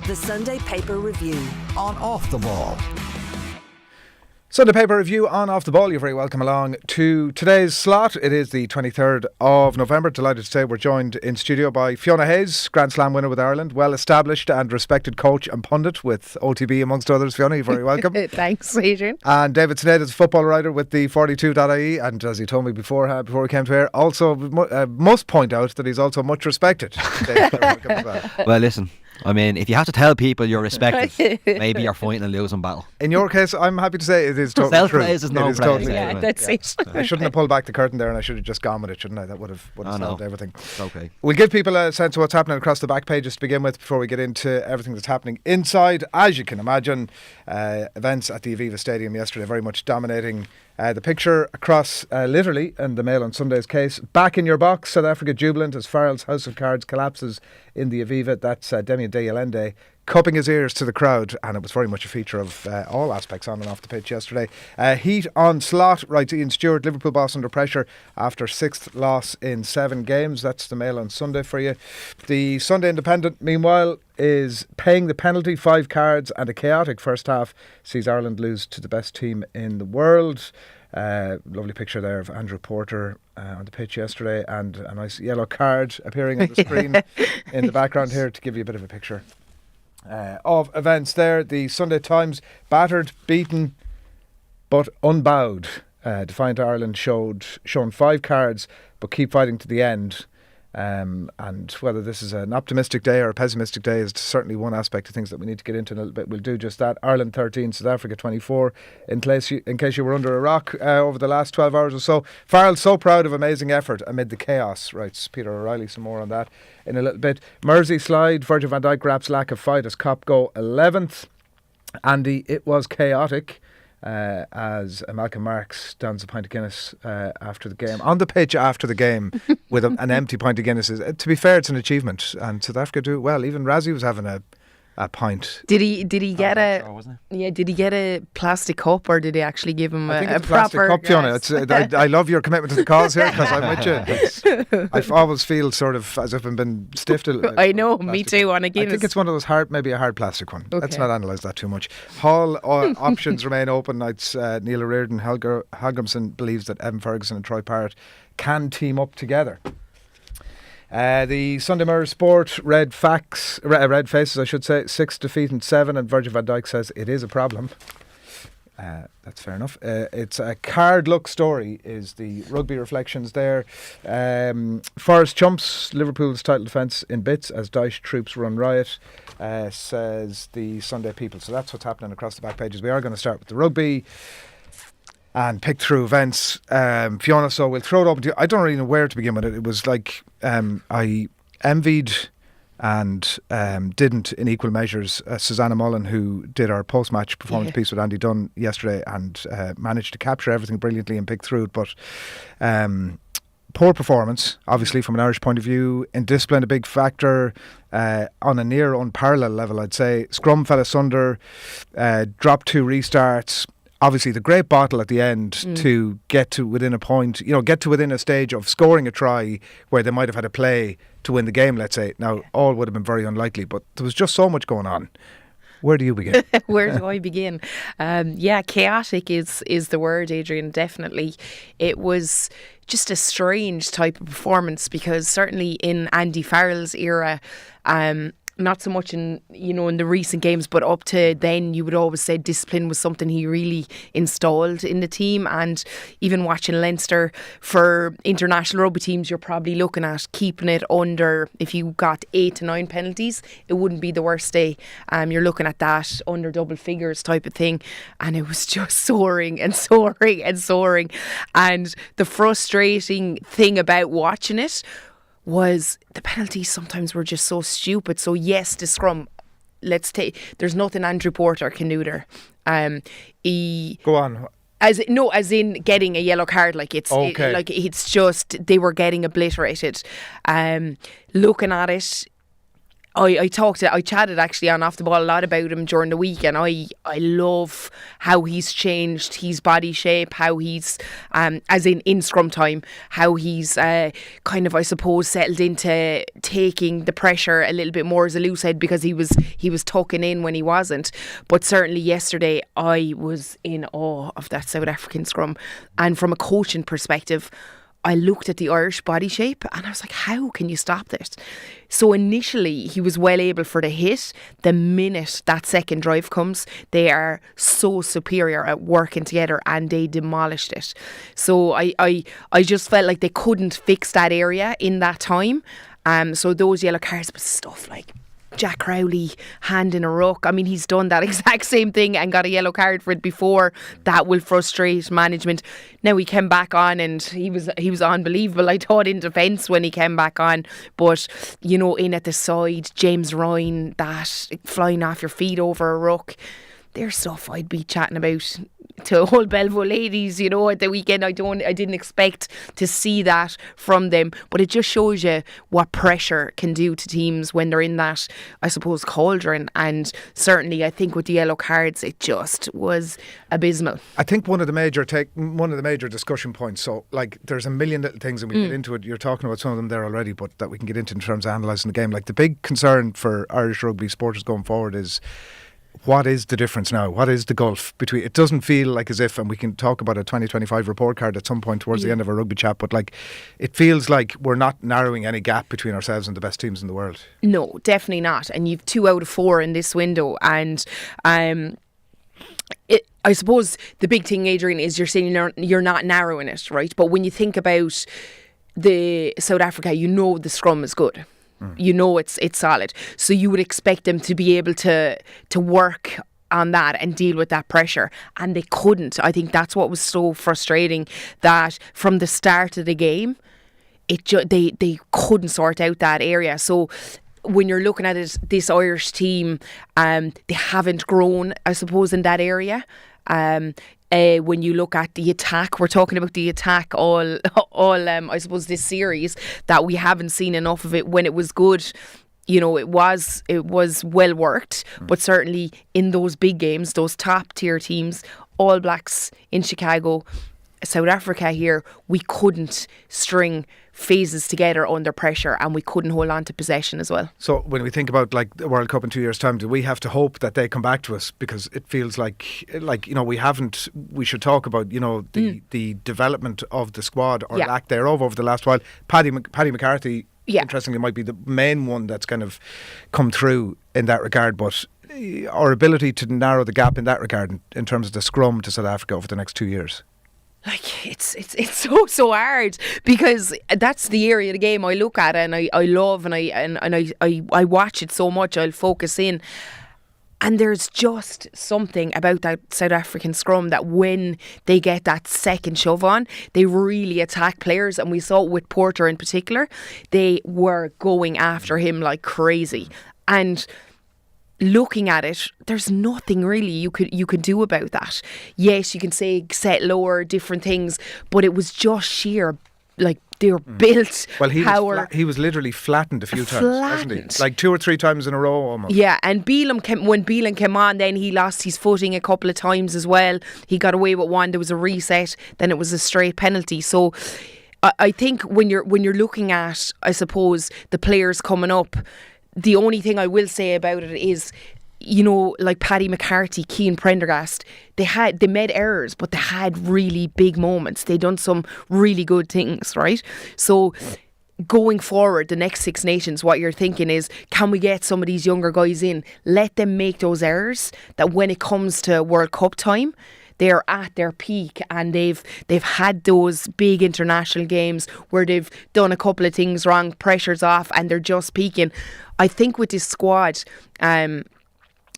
The Sunday Paper Review on Off the Ball. Sunday Paper Review on Off the Ball. You're very welcome along to today's slot. It is the 23rd of November. Delighted to say we're joined in studio by Fiona Hayes, Grand Slam winner with Ireland, well established and respected coach and pundit with OTB amongst others. Fiona, you're very welcome. Thanks, Adrian. And David Sneyd is a football writer with the 42.ie, and as he told me before we came to here, also must point out that he's also much respected. David, welcome as well. Well, listen, I mean, if you have to tell people you're respected, maybe you're fighting a losing battle. In your case, I'm happy to say it is totally true. Self-praise is no praise. Totally Yeah, true. that's it. I shouldn't have pulled back the curtain there, and I should have just gone with it, shouldn't I? That would have solved everything. Okay. We'll give people a sense of what's happening across the back pages to begin with before we get into everything that's happening inside. As you can imagine, events at the Aviva Stadium yesterday very much dominating the picture across literally, and the Mail on Sunday's case. Back in your box, South Africa jubilant as Farrell's House of Cards collapses in the Aviva. That's Demian De Allende cupping his ears to the crowd, and it was very much a feature of all aspects on and off the pitch yesterday. Heat on slot, writes Ian Stewart. Liverpool boss under pressure after 6th loss in 7 games. That's the Mail on Sunday for you. The Sunday Independent, meanwhile, is paying the penalty. 5 cards and a chaotic first half sees Ireland lose to the best team in the world. Lovely picture there of Andrew Porter on the pitch yesterday, and a nice yellow card appearing on the screen in the background here to give you a bit of a picture of events there. The Sunday Times, battered, beaten but unbowed. Defiant Ireland shown 5 cards but keep fighting to the end. And whether this is an optimistic day or a pessimistic day is certainly one aspect of things that we need to get into in a little bit. We'll do just that. Ireland 13, South Africa 24. In case you were under a rock over the last 12 hours or so. Farrell so proud of amazing effort amid the chaos, writes Peter O'Reilly. Some more on that in a little bit. Mersey slide, Virgil van Dijk raps lack of fight as Cop go 11th. Andy, it was chaotic. As Malcolm Marks downs a pint of Guinness after the game, on the pitch after the game with an empty pint of Guinness. To be fair, it's an achievement, and South Africa do it well. Even Razzie was having a pint. Did he get did he get a plastic cup, or did he actually give him a plastic proper cup, Fiona? I love your commitment to the cause here, because I'm with you. I always feel sort of as if I've been stiffed. I know, me too, on a Guinness. I think it's one of those maybe a hard plastic one. Okay. Let's not analyse that too much. Hall options remain open. It's Neil O'Riordan. Hallgrimsson believes that Evan Ferguson and Troy Parrott can team up together. The Sunday Mirror Sport, red faces, I should say, 6 defeat and 7, and Virgil van Dijk says it is a problem. That's fair enough. It's a card luck story is the rugby reflections there. Forest chumps Liverpool's title defence in bits as Daesh troops run riot, says the Sunday People. So that's what's happening across the back pages. We are going to start with the rugby and pick through events. Fiona, so we'll throw it open to you. I don't really know where to begin with it. It was like I envied and didn't in equal measures Susanna Mullen, who did our post-match performance piece with Andy Dunn yesterday and managed to capture everything brilliantly and pick through it. But poor performance, obviously, from an Irish point of view. Indiscipline, a big factor on a near unparalleled level, I'd say. Scrum fell asunder, dropped 2 restarts. Obviously, the great bottle at the end to get to within a point, get to within a stage of scoring a try where they might have had a play to win the game, let's say. Now, all would have been very unlikely, but there was just so much going on. Where do you begin? Where do I begin? Chaotic is the word, Adrian, definitely. It was just a strange type of performance, because certainly in Andy Farrell's era, not so much in the recent games, but up to then, you would always say discipline was something he really installed in the team. And even watching Leinster for international rugby teams, you're probably looking at keeping it under, if you got 8 to 9 penalties, it wouldn't be the worst day. You're looking at that under double figures type of thing, and it was just soaring and soaring and soaring. And the frustrating thing about watching it was the penalties sometimes were just so stupid. So yes, the scrum, there's nothing Andrew Porter can do there. Go on. As in getting a yellow card, it's just they were getting obliterated. Looking at it, I chatted actually on Off the Ball a lot about him during the week, and I love how he's changed his body shape, how he's as in scrum time, how he's kind of, I suppose, settled into taking the pressure a little bit more as a loose head, because he was tucking in when he wasn't. But certainly yesterday I was in awe of that South African scrum, and from a coaching perspective, I looked at the Irish body shape and I was like, how can you stop this? So initially he was well able for the hit. The minute that second drive comes, they are so superior at working together, and they demolished it. So I just felt like they couldn't fix that area in that time. So those yellow cards, but stuff like Jack Crowley hand in a ruck. I mean, he's done that exact same thing and got a yellow card for it before. That will frustrate management. Now he came back on and he was unbelievable, I thought, in defence when he came back on. But, you know, in at the side, James Ryan, that flying off your feet over a ruck, there's stuff I'd be chatting about to all Belleville ladies, you know, at the weekend. I didn't expect to see that from them, but it just shows you what pressure can do to teams when they're in that, I suppose, cauldron. And certainly I think with the yellow cards, it just was abysmal. I think one of the major discussion points, so like there's a million little things and we get into it, you're talking about some of them there already, but that we can get into in terms of analysing the game. Like the big concern for Irish rugby supporters going forward is, what is the difference now? What is the gulf between? It doesn't feel like as if, and we can talk about a 2025 report card at some point towards the end of our rugby chat, but like it feels like we're not narrowing any gap between ourselves and the best teams in the world. No, definitely not. And you've 2 out of 4 in this window, and I suppose the big thing, Adrian, is you're saying you're not narrowing it, right? But when you think about the South Africa, you know the scrum is good. You know it's solid, so you would expect them to be able to work on that and deal with that pressure, and they couldn't. I think that's what was so frustrating, that from the start of the game, they couldn't sort out that area. So when you're looking at it, this Irish team, they haven't grown, I suppose, in that area. When you look at the attack, we're talking about the attack all I suppose this series, that we haven't seen enough of it when it was good. You know, it was well worked, but certainly in those big games, those top tier teams, All Blacks in Chicago, South Africa here, we couldn't string phases together under pressure, and we couldn't hold on to possession as well. So when we think about like the World Cup in 2 years' time, do we have to hope that they come back to us? Because it feels like you know, we should talk about, you know, the development of the squad, or lack thereof, over the last while. Paddy McCarthy, interestingly, might be the main one that's kind of come through in that regard, but our ability to narrow the gap in that regard in terms of the scrum to South Africa over the next 2 years. Like it's so hard, because that's the area of the game I look at and I love, and I watch it so much. I'll focus in, and there's just something about that South African scrum that when they get that second shove on, they really attack players, and we saw it with Porter in particular. They were going after him like crazy, and looking at it, there's nothing really you could do about that. Yes, you can say set lower, different things, but it was just sheer, like, they were built. Well, he was literally flattened a few times, wasn't he? Like 2 or 3 times in a row almost. Yeah, and when Beelan came on, then he lost his footing a couple of times as well. He got away with one. There was a reset, then it was a straight penalty. So I think when you're looking at, I suppose, the players coming up, the only thing I will say about it is, you know, like Paddy McCarthy, Cian Prendergast, they made errors, but they had really big moments. They done some really good things, right? So going forward, the next Six Nations, what you're thinking is, can we get some of these younger guys in? Let them make those errors, that when it comes to World Cup time, they're at their peak, and they've had those big international games where they've done a couple of things wrong, pressure's off, and they're just peaking. I think with this squad,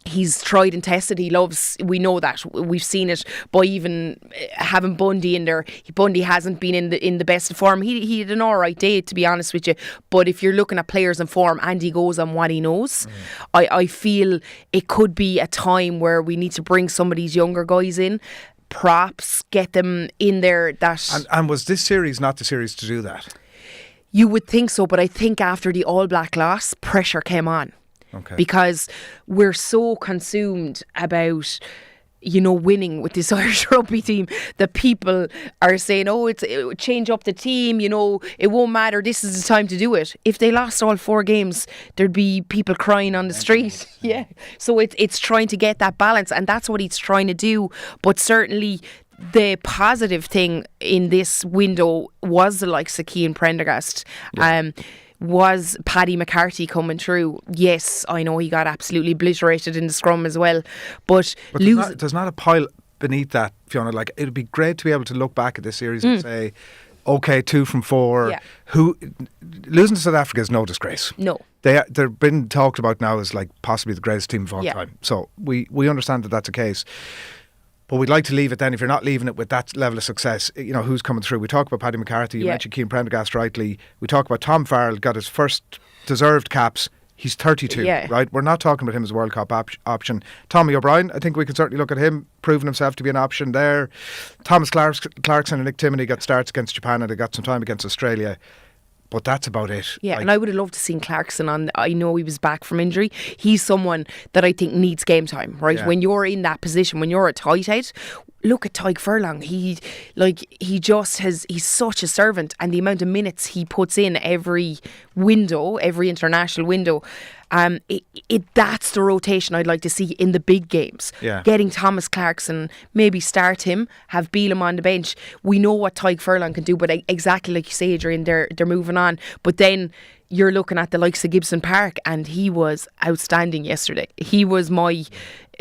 he's tried and tested. He loves, we know that, we've seen it by even having Bundy in there. Bundy hasn't been in the best of form. He had an alright day, to be honest with you, but if you're looking at players in form, Andy goes on what he knows. I feel it could be a time where we need to bring some of these younger guys in, props, get them in there. And was this series not the series to do that? You would think so, but I think after the All Black loss, pressure came on. because we're so consumed about winning with this Irish rugby team that people are saying, change up the team, it won't matter, this is the time to do it. If they lost all 4 games, there'd be people crying on the street. Yeah. So it's trying to get that balance, and that's what he's trying to do. But certainly the positive thing in this window was the likes of Cian Prendergast. Was Paddy McCarthy coming through? Yes, I know he got absolutely obliterated in the scrum as well. But there's not a pile beneath that, Fiona. Like, it'd be great to be able to look back at this series and say, okay, 2 from 4. Yeah. Losing to South Africa is no disgrace. No. They're been talked about now as like possibly the greatest team of all Yeah. time. So we understand that that's the case. But we'd like to leave it then. If you're not leaving it with that level of success, who's coming through? We talk about Paddy McCarthy. You mentioned Cian Prendergast rightly. We talk about Tom Farrell, got his first deserved caps. He's 32, right? We're not talking about him as a World Cup option. Tommy O'Brien, I think we can certainly look at him, proving himself to be an option there. Thomas Clarkson and Nick Timoney got starts against Japan, and they got some time against Australia. But that's about it. Yeah, and I would have loved to seen Clarkson on. I know he was back from injury. He's someone that I think needs game time, right? Yeah. When you're in that position, when you're a tight head, look at Tadhg Furlong. He's such a servant, and the amount of minutes he puts in every international window. That's the rotation I'd like to see in the big games. Yeah. Getting Thomas Clarkson, maybe start him, have Bealham on the bench. We know what Tadhg Furlong can do, but exactly like you say, Adrian, they're moving on. But then you're looking at the likes of Gibson-Park, and he was outstanding yesterday. He was my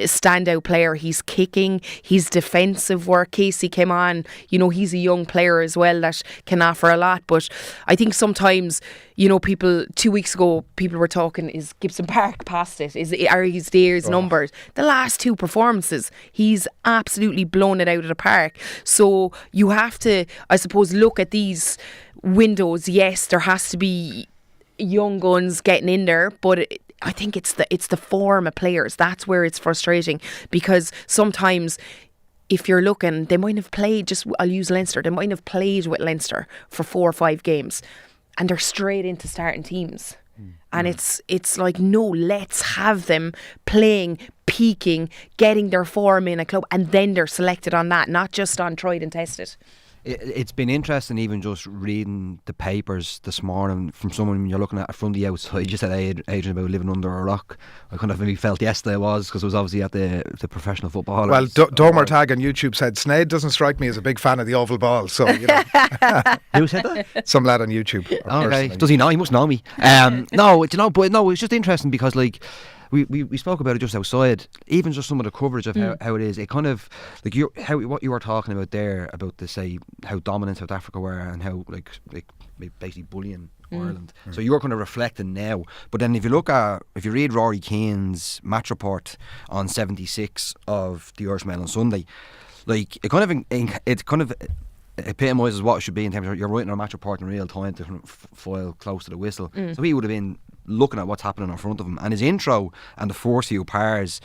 standout player. He's kicking, his defensive work. Casey came on, he's a young player as well that can offer a lot. But I think sometimes, people 2 weeks ago, people were talking, is Gibson-Park past it? Are his days numbered? The last 2 performances, he's absolutely blown it out of the park. So you have to, I suppose, look at these windows. Yes, there has to be young guns getting in there, but I think it's the form of players. That's where it's frustrating, because sometimes if you're looking, they might have played, I'll use Leinster, they might have played with Leinster for 4 or 5 games and they're straight into starting teams. And it's like, no, let's have them playing, peaking, getting their form in a club, and then they're selected on that, not just on tried and tested. It's been interesting even just reading the papers this morning from someone you're looking at from the outside. You just said, Adrian, about living under a rock. I kind of maybe felt yesterday it was, because it was obviously at the professional football. Well, Dormer Tag on YouTube said Sneyd doesn't strike me as a big fan of the oval ball. So, Who said that? Some lad on YouTube. Okay. Does he know? He must know me. No, it's just interesting because we spoke about it just outside. Even just some of the coverage of how it is. It kind of like what you were talking about there about how dominant South Africa were and how like basically bullying Ireland. So you're kind of reflecting now. But then if you read Rory Keane's match report on 76 of the Irish Mail on Sunday, like it kind of epitomises what it should be in terms of you're writing a match report in real time to kind of file close to the whistle. So he would have been looking at what's happening in front of him, and his intro and the first few pairs,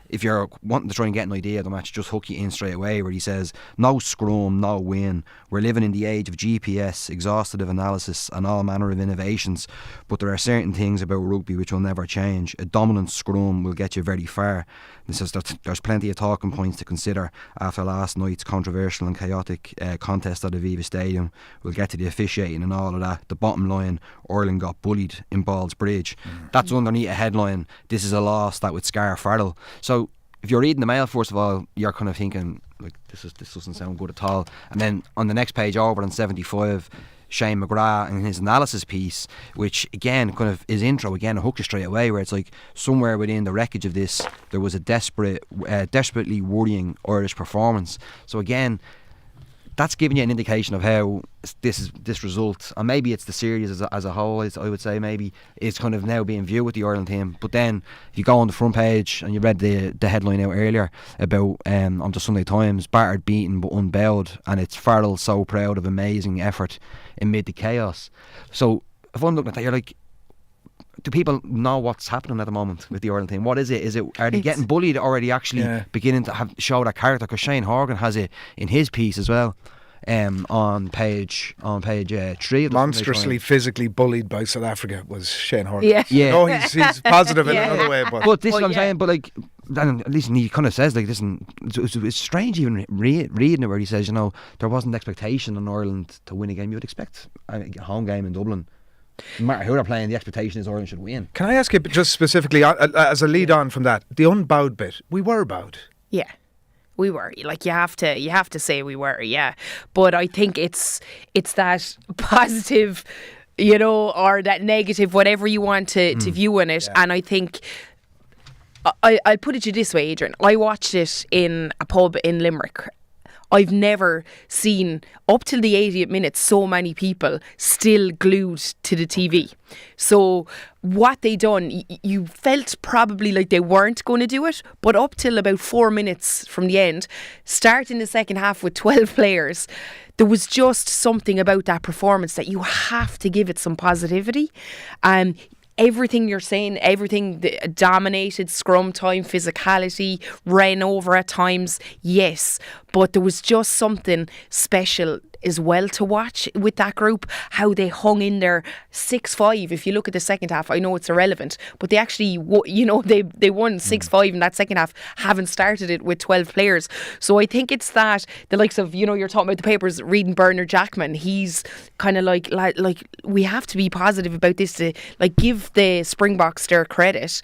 if you're wanting to try and get an idea of the match, just hook you in straight away, where he says, no scrum, no win, we're living in the age of GPS, exhaustive analysis and all manner of innovations, but there are certain things about rugby which will never change. A dominant scrum will get you very far. He says there's plenty of talking points to consider after last night's controversial and chaotic contest at Aviva Stadium. We'll get to the officiating and all of that. The bottom line, Ireland got bullied in Ball's Bridge. That's underneath a headline, this is a loss that would scar Farrell. So if you're reading the Mail, first of all, you're kind of thinking, like, this doesn't sound good at all. And then on the next page over on 75, Shane McGrath and his analysis piece, which again kind of his intro again hooked you straight away, where it's like somewhere within the wreckage of this there was a desperately worrying Irish performance. So again, that's giving you an indication of how this result, and maybe it's the series as a whole, I would say maybe it's kind of now being viewed with the Ireland team. But then if you go on the front page and you read the headline out earlier about on the Sunday Times, battered, beaten but unbowed, and it's Farrell so proud of amazing effort amid the chaos. So if I'm looking at that, you're like, do people know what's happening at the moment with the Ireland team? What is it? Are they getting bullied, or are they actually beginning to show that character? Because Shane Horgan has it in his piece as well. on page 3. Monstrously physically bullied by South Africa was Shane Horton. Yeah. Yeah. No, he's positive in another way, But this is what I'm yeah. saying. But like, and listen, he kind of says like, listen, it's strange even reading it where he says, you know, there wasn't expectation on Ireland to win a game. You would expect a home game in Dublin. No matter who they're playing, the expectation is Ireland should win. Can I ask you just specifically, as a lead on from that, the unbowed bit, we were bowed. Yeah. We were, like, you have to say we were, yeah. But I think it's that positive, you know, or that negative, whatever you want to view in it. Yeah. And I think I'll put it to you this way, Adrian. I watched it in a pub in Limerick. I've never seen, up till the 80th minute, so many people still glued to the TV. So what they done, you felt probably like they weren't going to do it, but up till about 4 minutes from the end, starting the second half with 12 players, there was just something about that performance that you have to give it some positivity. Everything you're saying, everything dominated, scrum time, physicality, ran over at times, yes. But there was just something special as well to watch with that group, how they hung in there 6-5. If you look at the second half, I know it's irrelevant, but they actually, they won 6-5 in that second half, having started it with 12 players. So I think it's that, the likes of, you're talking about the papers, reading Bernard Jackman, he's kind of like we have to be positive about this to give the Springboks their credit.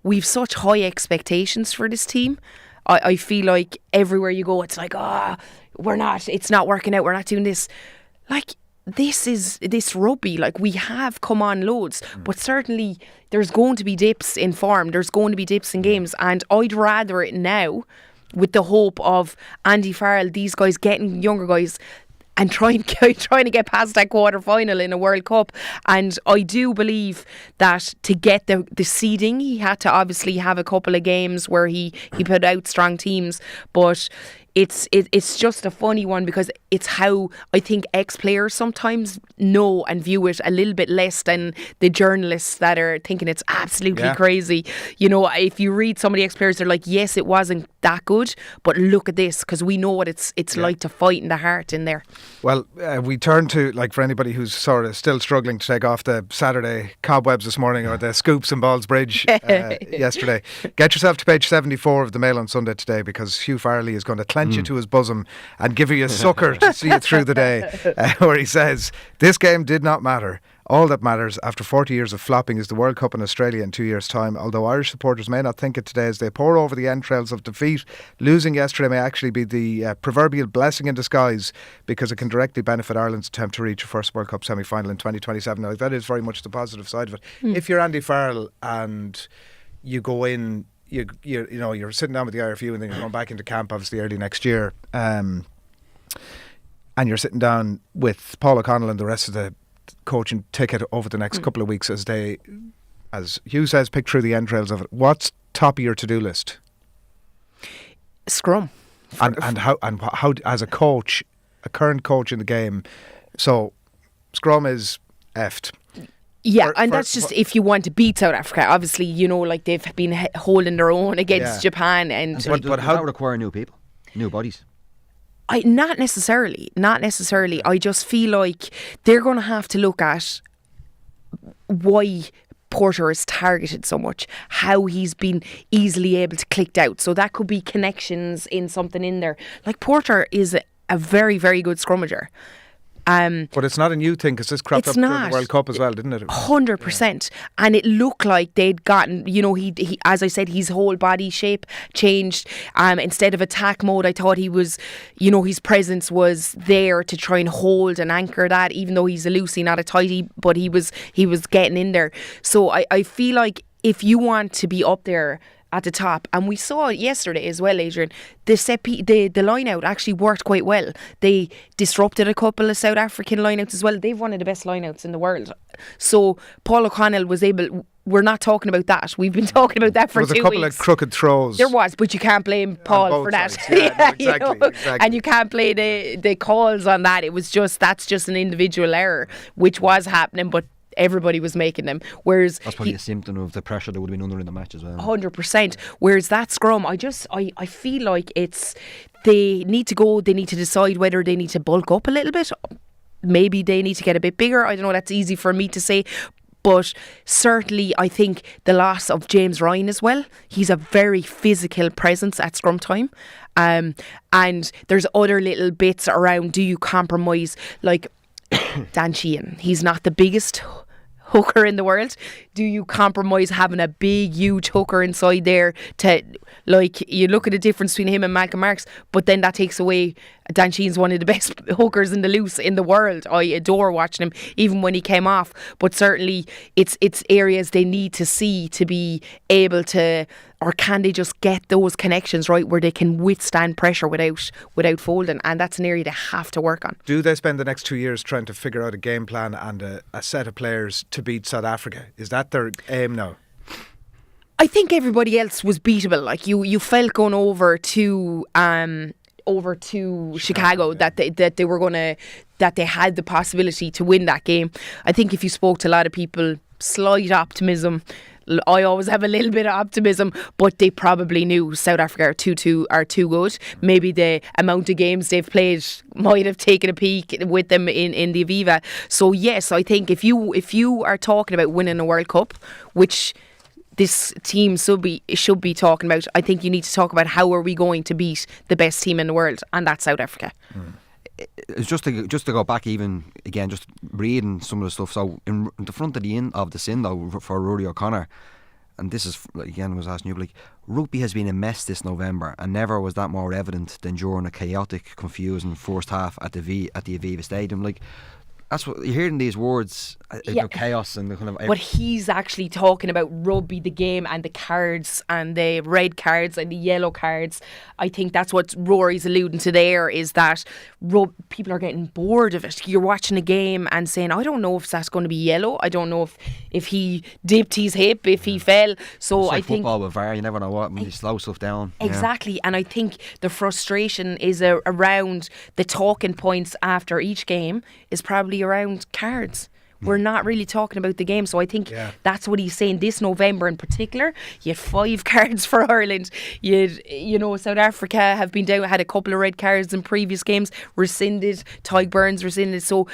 We've such high expectations for this team. I feel like everywhere you go, it's like, it's not working out, we're not doing this. Like, this rugby, we have come on loads, but certainly there's going to be dips in form, there's going to be dips in games, and I'd rather it now, with the hope of Andy Farrell, these guys getting younger guys and trying to get past that quarter final in a World Cup. And I do believe that to get the seeding, he had to obviously have a couple of games where he put out strong teams, but it's just a funny one because it's how I think ex-players sometimes know and view it a little bit less than the journalists that are thinking it's absolutely crazy. If you read some of the ex-players, they're like, yes, it wasn't that good, but look at this, because we know what it's like to fight in the heart in there. Well, we turn to, for anybody who's sort of still struggling to take off the Saturday cobwebs this morning or the scoops in Balls Bridge yesterday, get yourself to page 74 of the Mail on Sunday today, because Hugh Farrelly is going to clench you to his bosom and give you a sucker to see you through the day, where he says, this game did not matter. All that matters after 40 years of flopping is the World Cup in Australia in 2 years' time. Although Irish supporters may not think it today, as they pour over the entrails of defeat, losing yesterday may actually be the proverbial blessing in disguise, because it can directly benefit Ireland's attempt to reach a first World Cup semi-final in 2027. Now, that is very much the positive side of it. If you're Andy Farrell and you go in, you're sitting down with the IRFU and then you're going back into camp obviously early next year, and you're sitting down with Paul O'Connell and the rest of the coaching ticket over the next couple of weeks as Hugh says, pick through the entrails of it. What's top of your to-do list? Scrum. And how as a coach, a current coach in the game, so Scrum is effed. Yeah, that's just if you want to beat South Africa. Obviously, they've been holding their own against Japan. But how require new people, new bodies? Not necessarily. I just feel like they're going to have to look at why Porter is targeted so much, how he's been easily able to click out. So that could be connections in something in there. Porter is a very, very good scrummager. But it's not a new thing, because this cropped up during the World Cup as well, didn't it? 100%. And it looked like they'd gotten, he as I said, his whole body shape changed. Instead of attack mode, I thought he was, his presence was there to try and hold and anchor that, even though he's a loosey, not a tighty, but he was getting in there. So I feel like if you want to be up there at the top, and we saw it yesterday as well, Adrian, the line out actually worked quite well. They disrupted a couple of South African line outs as well. They've one of the best line outs in the world. So Paul O'Connell was able, we're not talking about that. We've been talking about that for 2 weeks. There was a couple of crooked throws. There was, but you can't blame Paul for that. Exactly. And you can't blame the calls on that. That's just an individual error, which was happening, but everybody was making them. Whereas that's probably a symptom of the pressure that would have been under in the match as well. 100%. Whereas that scrum, I feel like they need to decide whether they need to bulk up a little bit. Maybe they need to get a bit bigger. I don't know, that's easy for me to say. But certainly I think the loss of James Ryan as well. He's a very physical presence at scrum time. And there's other little bits around, do you compromise, like Dan Sheehan, he's not the biggest hooker in the world. Do you compromise having a big, huge hooker inside there to, like, you look at the difference between him and Malcolm Marks, but then that takes away, Dan Sheehan's one of the best hookers in the loose in the world. I adore watching him, even when he came off. But certainly it's areas they need to see to be able to, or can they just get those connections right where they can withstand pressure without folding? And that's an area they have to work on. Do they spend the next 2 years trying to figure out a game plan and a set of players to beat South Africa? Is that their aim now? I think everybody else was beatable. Like you felt going over to Chicago that they were gonna, that they had the possibility to win that game. I think if you spoke to a lot of people, slight optimism. I always have a little bit of optimism, but they probably knew South Africa are too good. Maybe the amount of games they've played might have taken a peek with them in the Aviva. So yes, I think if you are talking about winning a World Cup, which this team should be talking about, I think you need to talk about how are we going to beat the best team in the world, and that's South Africa. It's just to go back even again, just reading some of the stuff. So in the front of the sin though for Rory O'Connor, and this is again was asking you, like, rugby has been a mess this November, and never was that more evident than during a chaotic, confusing first half at the Aviva Stadium. Like, that's what you're hearing, these words about chaos and the kind of. But he's actually talking about rugby, the game, and the cards, and the red cards and the yellow cards. I think that's what Rory's alluding to there, is that people are getting bored of it. You're watching a game and saying, I don't know if that's going to be yellow. I don't know if he dipped his hip, if he fell. So it's like I think football with VAR, you never know what, when you slow stuff down. Exactly, yeah. And I think the frustration is around the talking points after each game is probably around cards. We're not really talking about the game. So I think that's what he's saying. This November in particular, you had 5 cards for Ireland. South Africa have been down, had a couple of red cards in previous games, rescinded. Tyg Burns rescinded. So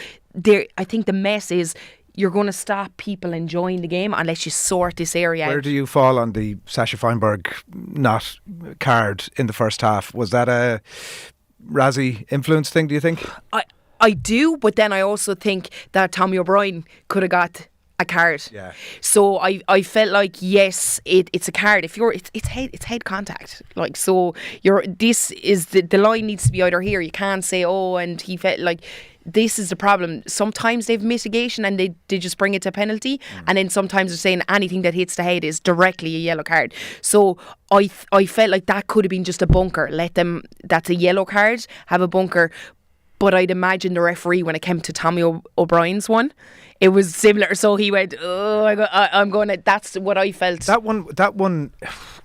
I think the mess is you're going to stop people enjoying the game unless you sort this area out. Where do you fall on the Sasha Feinberg not card in the first half? Was that a Razzie influence thing, do you think? I do, but then I also think that Tommy O'Brien could have got a card. Yeah. So I felt like, yes, it's a card. If it's head contact. Like, so this is the line needs to be either here. You can't say, and he felt like, this is the problem. Sometimes they've mitigation and they just bring it to penalty, and then sometimes they're saying anything that hits the head is directly a yellow card. So I felt like that could have been just a bunker. That's a yellow card, have a bunker. But I'd imagine the referee, when it came to Tommy O'Brien's one, it was similar. So he went, I'm going to, that's what I felt. That one,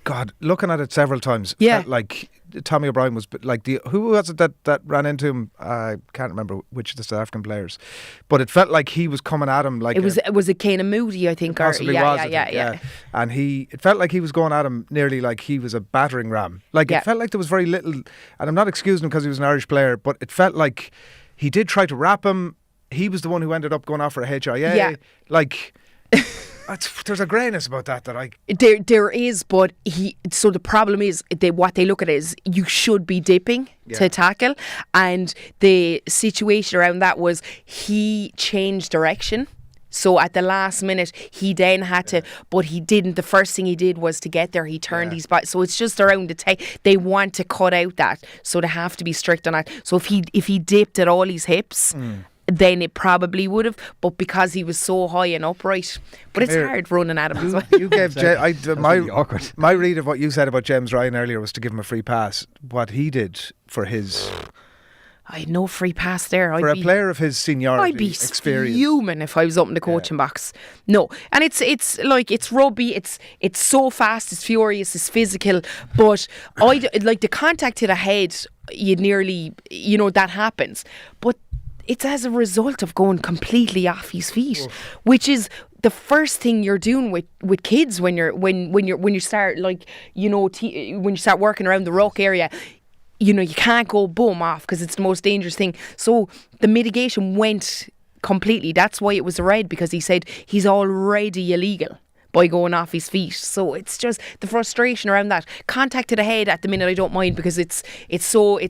God, looking at it several times, felt like Tommy O'Brien was like, who was it that ran into him? I can't remember which of the South African players, but it felt like he was coming at him like it was a Kane Moody, I think, possibly and it felt like he was going at him nearly like he was a battering ram. Like it felt like there was very little, and I'm not excusing him because he was an Irish player, but it felt like he did try to wrap him. He was the one who ended up going off for a HIA. Yeah. Like. There's a greyness about that there is, but so the problem is what they look at is you should be dipping to tackle, and the situation around that was he changed direction. So at the last minute, he then had to, but he didn't. The first thing he did was to get there. He turned his back. So it's just around they want to cut out that. So they have to be strict on that. So if he dipped at all his hips, then it probably would have, but because he was so high and upright. But it's hard running at him as well. You gave my read of what you said about James Ryan earlier was to give him a free pass. What he did for his, I had no free pass there. For a player of his seniority, I'd be experience, fuming if I was up in the coaching box. No, and it's like it's rugby. It's so fast, it's furious, it's physical. But I like the contact to the head. You nearly, that happens, but it's as a result of going completely off his feet, which is the first thing you're doing with kids when you start, like, you know, when you start working around the ruck area. You know, you can't go boom off because it's the most dangerous thing. So the mitigation went completely. That's why it was a red, because he said he's already illegal by going off his feet. So it's just the frustration around that. Contact to the head at the minute I don't mind, because it's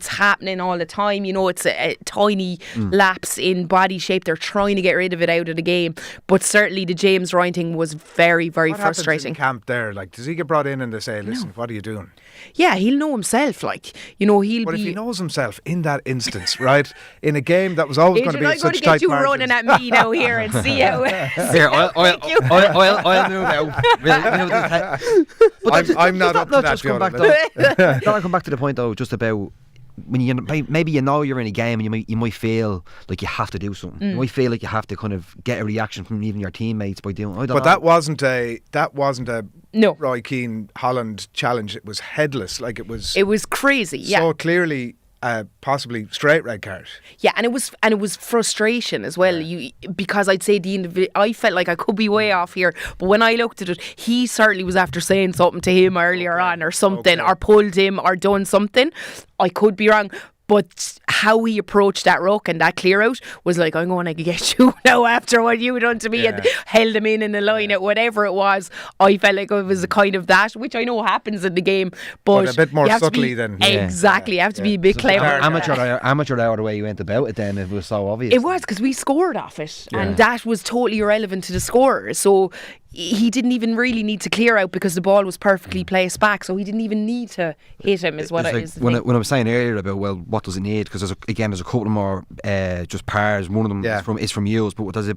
happening all the time. You know, it's a tiny lapse in body shape. They're trying to get rid of it out of the game. But certainly the James Ryan thing was very, very frustrating. What happens in camp there? Like, does he get brought in and they say, listen, what are you doing? Yeah, he'll know himself. Like, you know, But if he knows himself in that instance, right, in a game that was always going to be I'm such going to tight get you margins. running at me now here and see how. Here, I'll move out. But I'm not up to that, just come back Fiona. though. I come back to the point though, just about when maybe you know you're in a game and you might feel like you have to do something. You might feel like you have to kind of get a reaction from even your teammates by doing. But that wasn't a No. Roy Keane Holland challenge. It was headless. Like, it was crazy. Yeah. so clearly possibly straight red card. Yeah, and it was frustration as well. Because I'd say I felt like I could be way off here, but when I looked at it, he certainly was after saying something to him earlier on, or something, or pulled him, or done something. I could be wrong. But how he approached that ruck and that clear out was like, I'm going to get you now after what you done to me, and held him in the line at whatever it was. I felt like it was a kind of that, which I know happens in the game, but a bit more subtly than exactly. You have to be a bit clever. Amateur hour the way you went about it. Then it was so obvious. It was, because we scored off it, and that was totally irrelevant to the scorer. So he didn't even really need to clear out, because the ball was perfectly placed back, so he didn't even need to hit him. Is what it is. When I was saying earlier about, well, what does it need? Because there's a couple more just pairs. One of them is from Yules, but there's a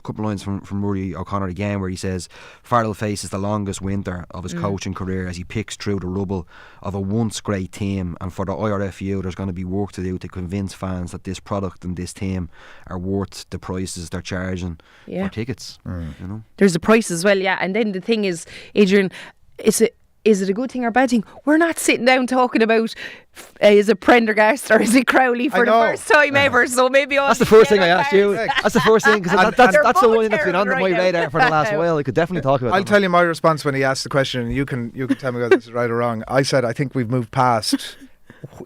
couple of lines from Murray O'Connor again, where he says Farrell faces the longest winter of his coaching career as he picks through the rubble of a once great team, and for the IRFU there's going to be work to do to convince fans that this product and this team are worth the prices they're charging for tickets. You know, there's a price as well, and then the thing is, Adrian, is it a good thing or a bad thing? We're not sitting down talking about is it Prendergast or is it Crowley for the first time ever, so maybe that's the first thing I asked you. That's the first thing, because that's the one that's been under my radar for the last while. I could definitely talk about it. I'll tell you my response when he asked the question, and you can tell me whether this is right or wrong. I said I think we've moved past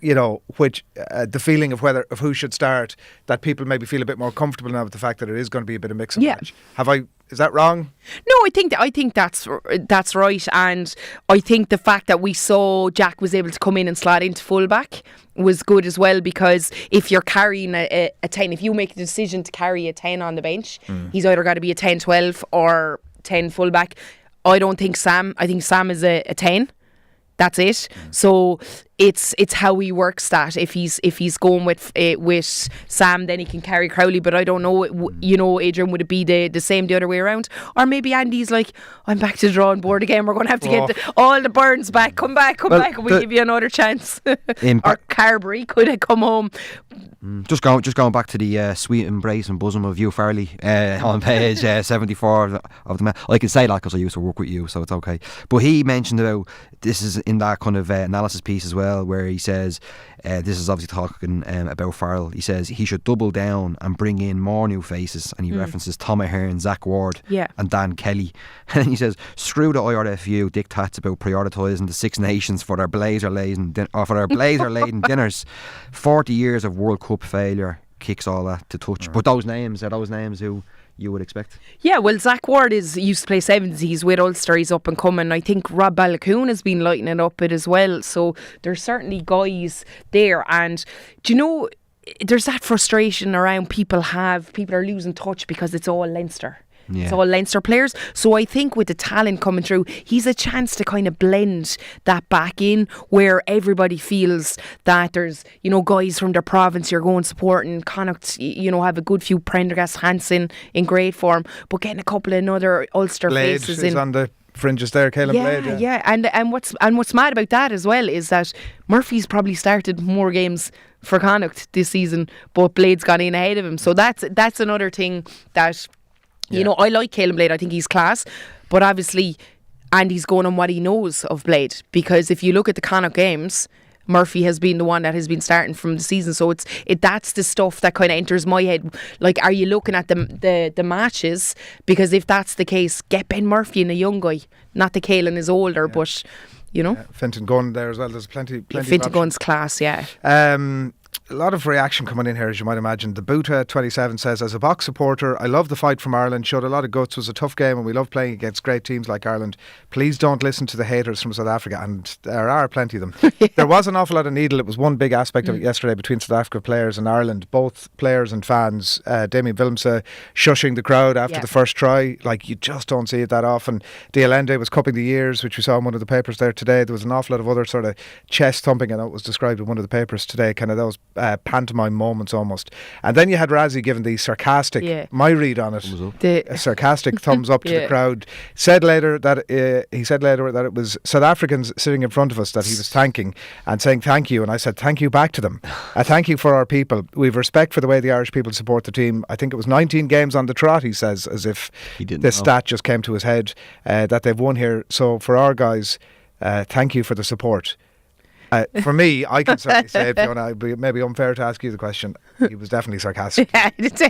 which the feeling of who should start, that people maybe feel a bit more comfortable now with the fact that it is going to be a bit of mix and match. Is that wrong? No, I think that's right, and I think the fact that we saw Jack was able to come in and slide into fullback was good as well, because if you're carrying a 10, if you make a decision to carry a 10 on the bench, he's either got to be a 10-12 or 10 fullback. I think Sam is a 10. That's it. So it's how he works that. If he's going with Sam, then he can carry Crowley. But I don't know. Adrian, would it be the same the other way around, or maybe Andy's like, I'm back to the drawing board again. We're going to have to get all the Burns back. Come back, and we'll give you another chance. Or Carberry could have come home. Just going back to the sweet embrace and bosom of Hugh Farley on page 74 of the. I can say that because I used to work with you, so it's okay. But he mentioned about this is in that kind of analysis piece as well, where he says this is obviously talking about Farrell. He says he should double down and bring in more new faces, and he references Tom Ahern, Zach Ward, and Dan Kelly. And then he says, screw the IRFU diktats about prioritising the Six Nations for their blazer-laden dinners. 40 years of World Cup failure kicks all that to touch. But those names who you would expect. Yeah, well, Zach Ward used to play sevens. He's with Ulster. He's up and coming. I think Rob Balakoon has been lighting it up as well. So there's certainly guys there. And do you know, there's that frustration around people are losing touch because it's all Leinster. Yeah. It's all Leinster players. So I think with the talent coming through, he's a chance to kind of blend that back in, where everybody feels that there's, guys from their province you're going supporting. Connacht, have a good few Prendergast, Hansen in great form, but getting a couple of other Ulster Blade faces is on the fringes there, Caleb Blade. Yeah. And what's mad about that as well is that Murphy's probably started more games for Connacht this season, but Blade's gone in ahead of him. So that's another thing that. I like Caleb Blade. I think he's class. But obviously, Andy's going on what he knows of Blade. Because if you look at the Connacht games, Murphy has been the one that has been starting from the season. So that's the stuff that kind of enters my head. Like, are you looking at the matches? Because if that's the case, get Ben Murphy and a young guy. Not that Caelan is older, but you know, Fintan Gunn there as well. There's plenty. Fintan Gunn's class, yeah. A lot of reaction coming in here, as you might imagine. The Buta 27 says, as a Box supporter, I love the fight from Ireland. Showed a lot of guts. Was a tough game, and we love playing against great teams like Ireland. Please don't listen to the haters from South Africa, and there are plenty of them. There was an awful lot of needle. It was one big aspect of it yesterday between South Africa players and Ireland. Both players and fans. Damien Willemse shushing the crowd after the first try. Like, you just don't see it that often. Dialende was cupping the ears, which we saw in one of the papers there today. There was an awful lot of other sort of chest thumping, and that was described in one of the papers today. Kind of those pantomime moments almost. And then you had Razzie giving the sarcastic, my read on it, a sarcastic thumbs up to the crowd. Said later that it was South Africans sitting in front of us that he was thanking and saying thank you, and I said thank you back to them. A thank you for our people. We've respect for the way the Irish people support the team. I think it was 19 games on the trot, he says, as if this stat just came to his head, that they've won here. So for our guys, thank you for the support. For me, I can certainly say, Fiona, it'd be maybe unfair to ask you the question. He was definitely sarcastic,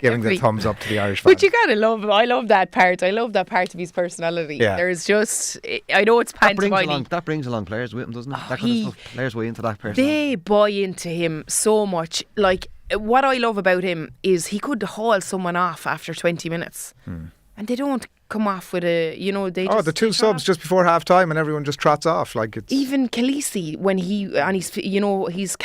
giving the thumbs up to the Irish fans. But you gotta love him. I love that part. I love that part of his personality. Yeah. There's just, I know it's pantomime. That brings along players with him, doesn't it? That kind of stuff. Players way into that person. They buy into him so much. Like, what I love about him is he could haul someone off after 20 minutes. And they don't come off with a, you know, they just... the two subs just before half time and everyone just trots off. Like, it's... Even Khaleesi, when he's, you know, his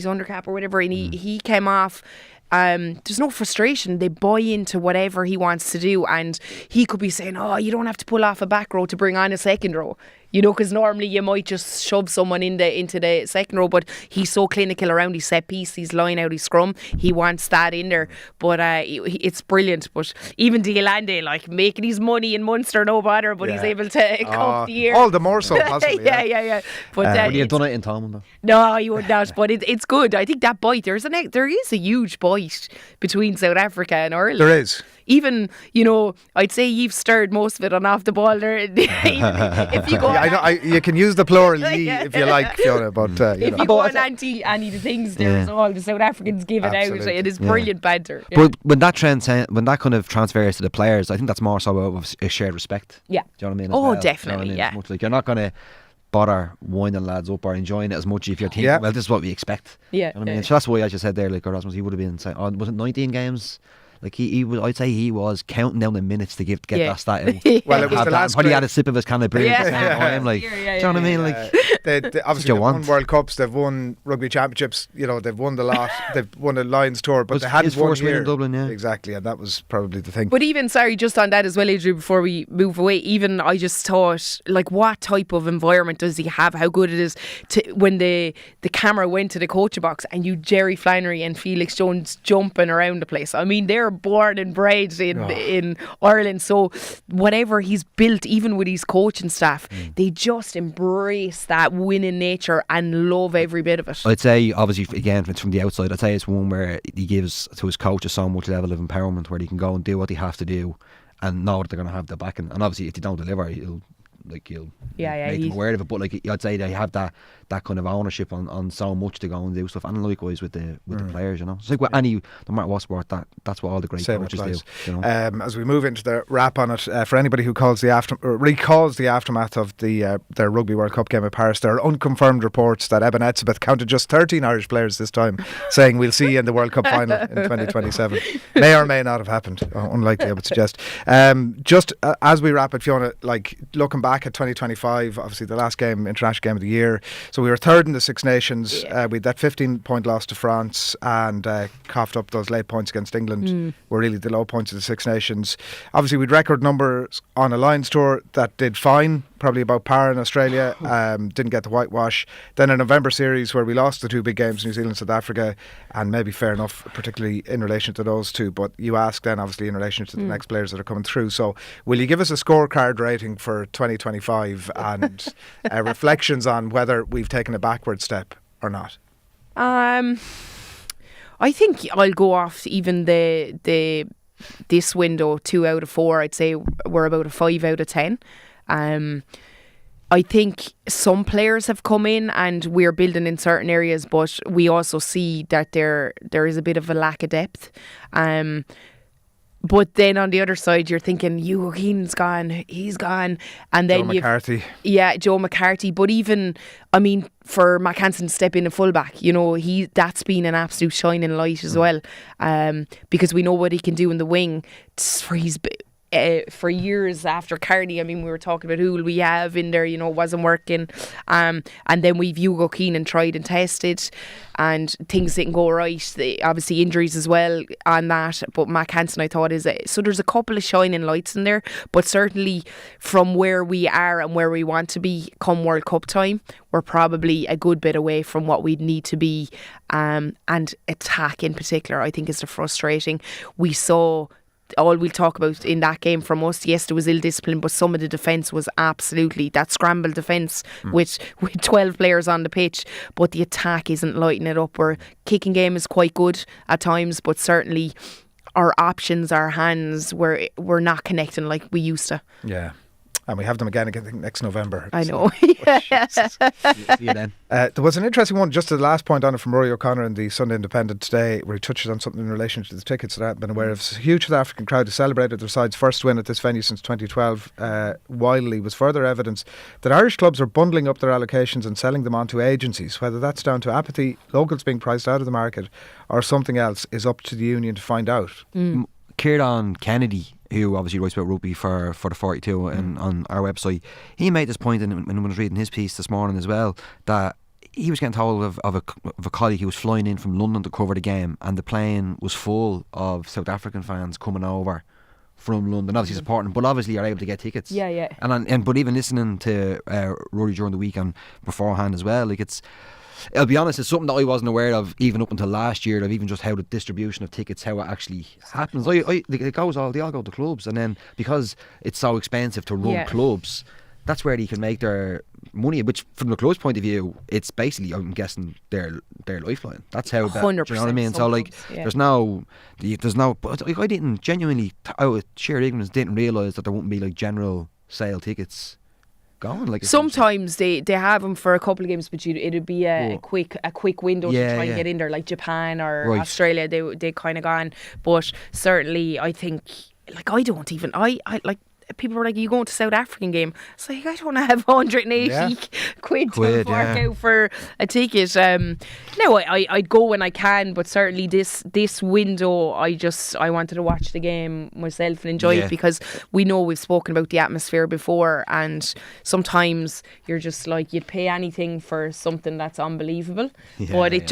under cap or whatever, and he came off, there's no frustration. They buy into whatever he wants to do, and he could be saying, oh, you don't have to pull off a back row to bring on a second row. You know, because normally you might just shove someone into the second row, but he's so clinical around his set piece, his line out, his scrum. He wants that in there. But it's brilliant. But even Dialende, like, making his money in Munster, no bother, but he's able to come the year. All the more so, possibly. yeah. But would he have done it in Thomond, though? No, he would not. But it's good. I think that bite, there is a huge bite between South Africa and Ireland. There is. Even, you know, I'd say you've stirred most of it on off the ball there. If you go, you can use the plural ye if you like, Fiona. But if you go on any of the things, there's all the South Africans give it out. It is brilliant banter. But when that kind of transfers to the players, I think that's more so of a shared respect. Yeah. Do you know what I mean? Oh, definitely. Yeah. Much like, you're not going to bother winding lads up or enjoying it as much if you're thinking, well, this is what we expect. Yeah. You know what I mean? So that's why, as you said there, like Erasmus, he would have been saying, was it 19 games? Like, he was, I'd say he was counting down the minutes to get that stat out. Well, it was the last. Probably had a sip of his can of beer at the same time. Like, do you know what I mean? Like, obviously they've won World Cups, they've won Rugby Championships. You know, they've won the lot. They've won a Lions tour, but they hadn't won here. In Dublin, exactly, and that was probably the thing. But even, sorry, just on that as well, Adrian, before we move away, even I just thought, like, what type of environment does he have? How good it is to when the camera went to the coaching box and you Jerry Flannery and Felix Jones jumping around the place. I mean, they're born and bred in Ireland, so whatever he's built, even with his coaching staff, they just embrace that winning nature and love every bit of it. I'd say, obviously, again, it's from the outside, I'd say it's one where he gives to his coaches so much level of empowerment where they can go and do what they have to do and know that they're going to have the backing. And obviously, if they don't deliver, he'll make them aware of it. But, like, I'd say they have that kind of ownership on so much to go and do stuff, and likewise with the players, you know. It's like with no matter what sport, that's what all the great coaches do, you know? As we move into the wrap on it, for anybody who recalls the aftermath of their Rugby World Cup game at Paris, there are unconfirmed reports that Eben Etzebeth counted just 13 Irish players this time, saying we'll see you in the World Cup final in 2027. May or may not have happened. Unlikely, I would suggest. Just as we wrap it, Fiona, like, looking back at 2025, obviously the last international game of the year, so we were third in the Six Nations. We had that 15-point loss to France and coughed up those late points against England. Were really the low points of the Six Nations. Obviously, we'd record numbers on a Lions tour that did fine, probably about par in Australia. Didn't get the whitewash. Then a November series where we lost the two big games, New Zealand, South Africa, and maybe fair enough, particularly in relation to those two. But you ask then, obviously, in relation to the next players that are coming through. So will you give us a scorecard rating for 2025 and reflections on whether we've taken a backward step or not? I think I'll go off even this window 2 out of 4. I'd say we're about a 5 out of 10. I think some players have come in and we're building in certain areas, but we also see that there is a bit of a lack of depth. But then on the other side, you're thinking, Hugo Keenan's gone, he's gone. And then Joe McCarthy. Yeah, Joe McCarthy. But even, I mean, for Matt Hansen to step in a fullback, you know, that's been an absolute shining light as well. Because we know what he can do in the wing. For years after Carney, I mean, we were talking about who will we have in there, you know, it wasn't working. And then we've Hugo Keenan tried and tested and things didn't go right. Obviously injuries as well on that. But Matt Hansen, I thought, so there's a couple of shining lights in there. But certainly from where we are and where we want to be come World Cup time, we're probably a good bit away from what we need to be. And attack in particular, I think, is the frustrating. We saw all we'll talk about in that game from us, yes, there was ill discipline, but some of the defence was absolutely that scramble defence with 12 players on the pitch, but the attack isn't lighting it up. Our kicking game is quite good at times, but certainly our options, our hands, we're not connecting like we used to. Yeah. And we have them again, I think, next November. I know. See you then. There was an interesting one, just the last point on it, from Rory O'Connor in the Sunday Independent today, where he touches on something in relation to the tickets that I hadn't been aware of. It's a huge South African crowd who celebrated their side's first win at this venue since 2012. Wildly was further evidence that Irish clubs are bundling up their allocations and selling them on to agencies. Whether that's down to apathy, locals being priced out of the market, or something else is up to the union to find out. Kieran Kennedy, who obviously writes about rugby for the 42 and on our website, he made this point when I was reading his piece this morning as well, that he was getting told of a colleague who was flying in from London to cover the game, and the plane was full of South African fans coming over from London, obviously supporting, but obviously are able to get tickets. Yeah. And but even listening to Rory during the week and beforehand as well, like I'll be honest, it's something that I wasn't aware of even up until last year, of even just how the distribution of tickets, how it they all go to clubs, and then because it's so expensive to run clubs, that's where they can make their money, which from the club's point of view, it's basically, I'm guessing, their lifeline. That's how that, 100%, do you know what I mean? So like, there's no, but like, I didn't genuinely, out of sheer ignorance, didn't realise that there wouldn't be like general sale tickets going. Like sometimes they have them for a couple of games, but it'd be a quick window to try and get in there, like Japan or Australia. They kind of gone, but certainly I think, like, I don't even I like. People were like, "Are you going to South African game?" It's like, I don't have 180 quid to fork out for a ticket. No, I'd go when I can, but certainly this window, I wanted to watch the game myself and enjoy it, because we know we've spoken about the atmosphere before, and sometimes you're just like, you'd pay anything for something that's unbelievable, but it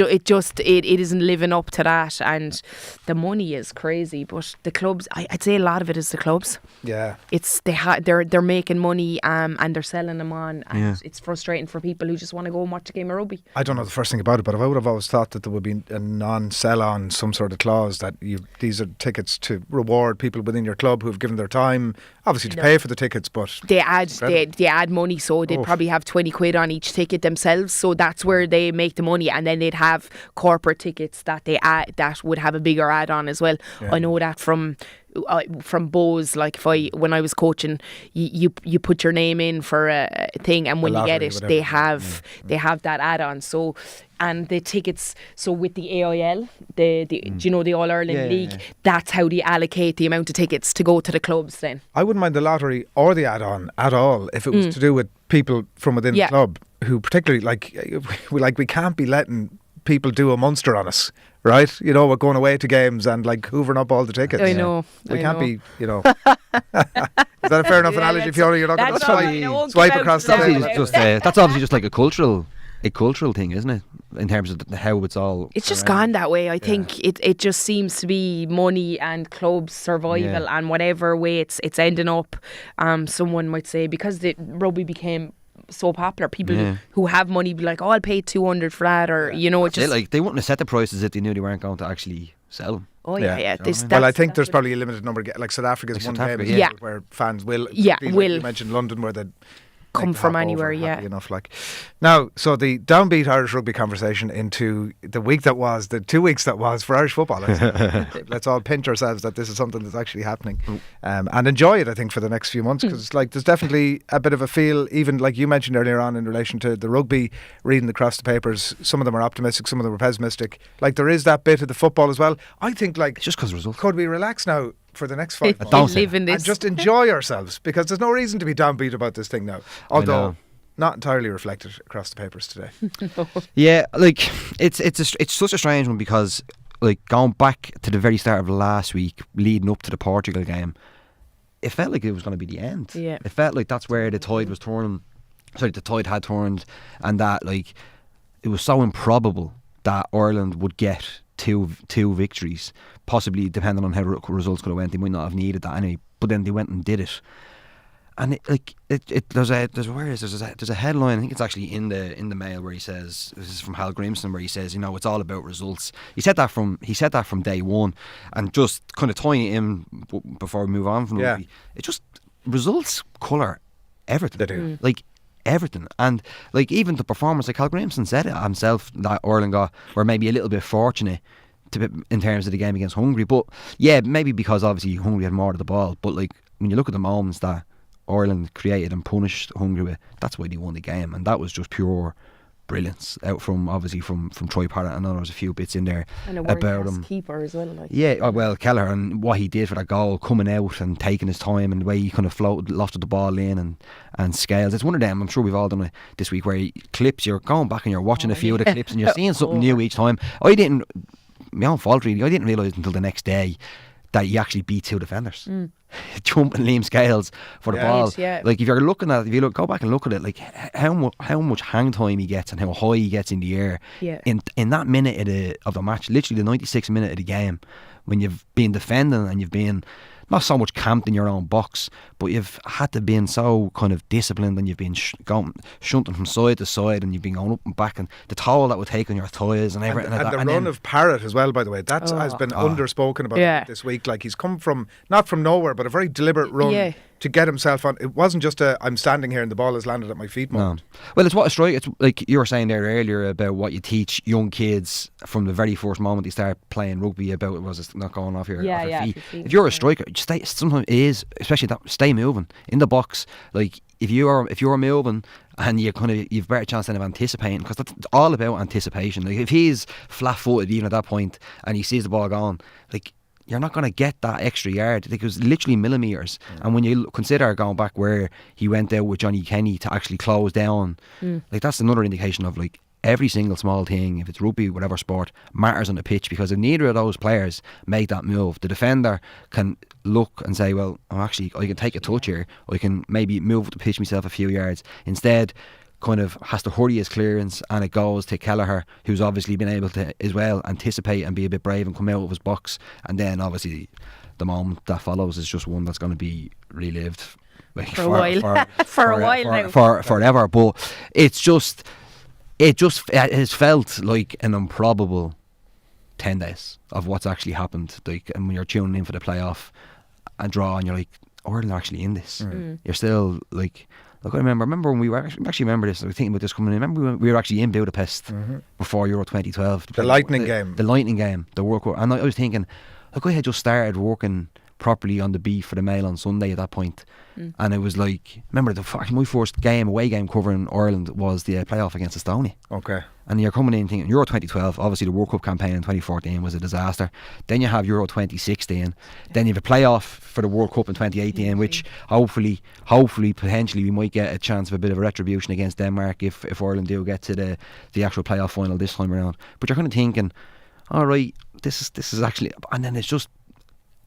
isn't living up to that, and the money is crazy. But the clubs, I'd say a lot of it is the clubs. Yeah, they're making money and they're selling them on, and it's frustrating for people who just want to go and watch a game of rugby. I don't know the first thing about it, but I would have always thought that there would be a non-sell on, some sort of clause that these are tickets to reward people within your club who have given their time, obviously to pay for the tickets, but they add money, so they'd probably have 20 quid on each ticket themselves, so that's where they make the money, and then they'd have corporate tickets that they add, that would have a bigger add-on as well. I know that from Bose, like when I was coaching, you put your name in for a thing, and when you get it, they have that add-on. So, and the tickets, so with the AIL, do you know, the All Ireland League, that's how they allocate the amount of tickets to go to the clubs then. I wouldn't mind the lottery or the add-on at all if it was to do with people from within the club who particularly, we can't be letting people do a Munster on us, right? You know, we're going away to games and like hoovering up all the tickets. I know. We can't be, you know. Is that a fair enough analogy, Fiona? You're not going to swipe across the table. That's obviously just like a cultural thing, isn't it? In terms of how it's all. It's just gone that way. I think it just seems to be money and clubs survival, and whatever way it's ending up. Someone might say, because the rugby became so popular, people who have money be like, "Oh, I'll pay 200 for that," or you know, just they wouldn't have set the prices if they knew they weren't going to actually sell them. Oh yeah. Well, I think there's probably a limited number. Like South Africa's one game where fans will. Yeah, will. You mentioned London, where the come from anywhere. Happy enough, like. Now, so the downbeat Irish rugby conversation into the week that was, the 2 weeks that was for Irish football. Let's all pinch ourselves that this is something that's actually happening, and enjoy it. I think for the next few months, because like there's definitely a bit of a feel, even like you mentioned earlier on in relation to the rugby, reading across the papers. Some of them are optimistic, some of them are pessimistic. Like there is that bit of the football as well. I think like It's just because results. could we relax now for the next 5 months Don't say live in this. and just enjoy ourselves, because there's no reason to be downbeat about this thing now, although not entirely reflected across the papers today. Yeah, like it's such a strange one, because like going back to the very start of last week, leading up to the Portugal game, it felt like it was going to be the end. Yeah. It felt like that's where the tide was turning. Sorry, the tide had turned, and that like it was so improbable that Ireland would get two victories, possibly depending on how results could have went. They might not have needed that anyway, but then they went and did it. And there's a headline, I think it's actually in the Mail, where he says, this is from Hallgrimsson, where he says, you know, it's all about results. He said that from day one, and just kind of tying it in before we move on from rugby, it just, results colour everything. They do. Like everything. And like even the performance, like Hallgrimsson said it himself, that Ireland were maybe a little bit fortunate in terms of the game against Hungary, but yeah, maybe because obviously Hungary had more of the ball, but like when you look at the moments that Ireland created and punished Hungary with, that's why they won the game, and that was just pure brilliance out from Troy Parrott. I know there was a few bits in there And a about world-class him. keeper as well. Like. Yeah, well, Kelleher, and what he did for that goal, coming out and taking his time, and the way he kind of lofted the ball in and scales. It's one of them, I'm sure we've all done it this week, where you're going back and you're watching a few of the clips and you're seeing something new each time. My own fault really, I didn't realise until the next day that he actually beat two defenders. Jumping Liam Scales for the ball. Yeah. Like if you go back and look at it, like how much hang time he gets and how high he gets in the air in that minute of the match, literally the 96th minute of the game, when you've been defending and you've been not so much camped in your own box, but you've had to been so kind of disciplined, and you've been shunting from side to side, and you've been going up and back, and the toll that would take on your thighs and everything like that. And the run of Parrott as well, by the way, that has been underspoken about this week. Like he's come from, not from nowhere, but a very deliberate run to get himself on. It wasn't just I'm standing here and the ball has landed at my feet moment. No. Well, it's what a strike. It's like you were saying there earlier about what you teach young kids from the very first moment they start playing rugby about it was not going off your feet. If you're a striker, sometimes it is, especially that, stay moving in the box. Like if you're moving and you've a better chance then of anticipating, because that's all about anticipation. Like if he's flat-footed even at that point and he sees the ball going, like you're not going to get that extra yard. Like, it was literally millimetres. And when you consider going back where he went out with Johnny Kenny to actually close down, like that's another indication of like every single small thing, if it's rugby, whatever sport, matters on the pitch, because if neither of those players make that move, the defender can look and say, well, I can take a touch here, I can maybe move the pitch myself a few yards. Instead, kind of has to hurry his clearance, and it goes to Kelleher, who's obviously been able to as well anticipate and be a bit brave and come out of his box. And then obviously the moment that follows is just one that's going to be relived like for a while forever. But it has felt like an improbable 10 days of what's actually happened. Like, and when you're tuning in for the playoff and draw, and you're like, Ireland are actually in this. You're still like, look, I remember when we were actually remember this. I was thinking about this coming in. Remember when we were actually in Budapest before Euro 2012. The Lightning game, the World Cup. And I was thinking, look, I had just started working properly on the beat for the Mail on Sunday at that point. And it was like, remember my first away game covering Ireland was the playoff against Estonia. Okay. And you're coming in thinking Euro 2012, obviously the World Cup campaign in 2014 was a disaster. Then you have Euro 2016. Then you have a playoff for the World Cup in 2018, which hopefully, potentially we might get a chance of a bit of a retribution against Denmark if Ireland do get to the actual playoff final this time around. But you're kind of thinking, all right, this is actually, and then it's just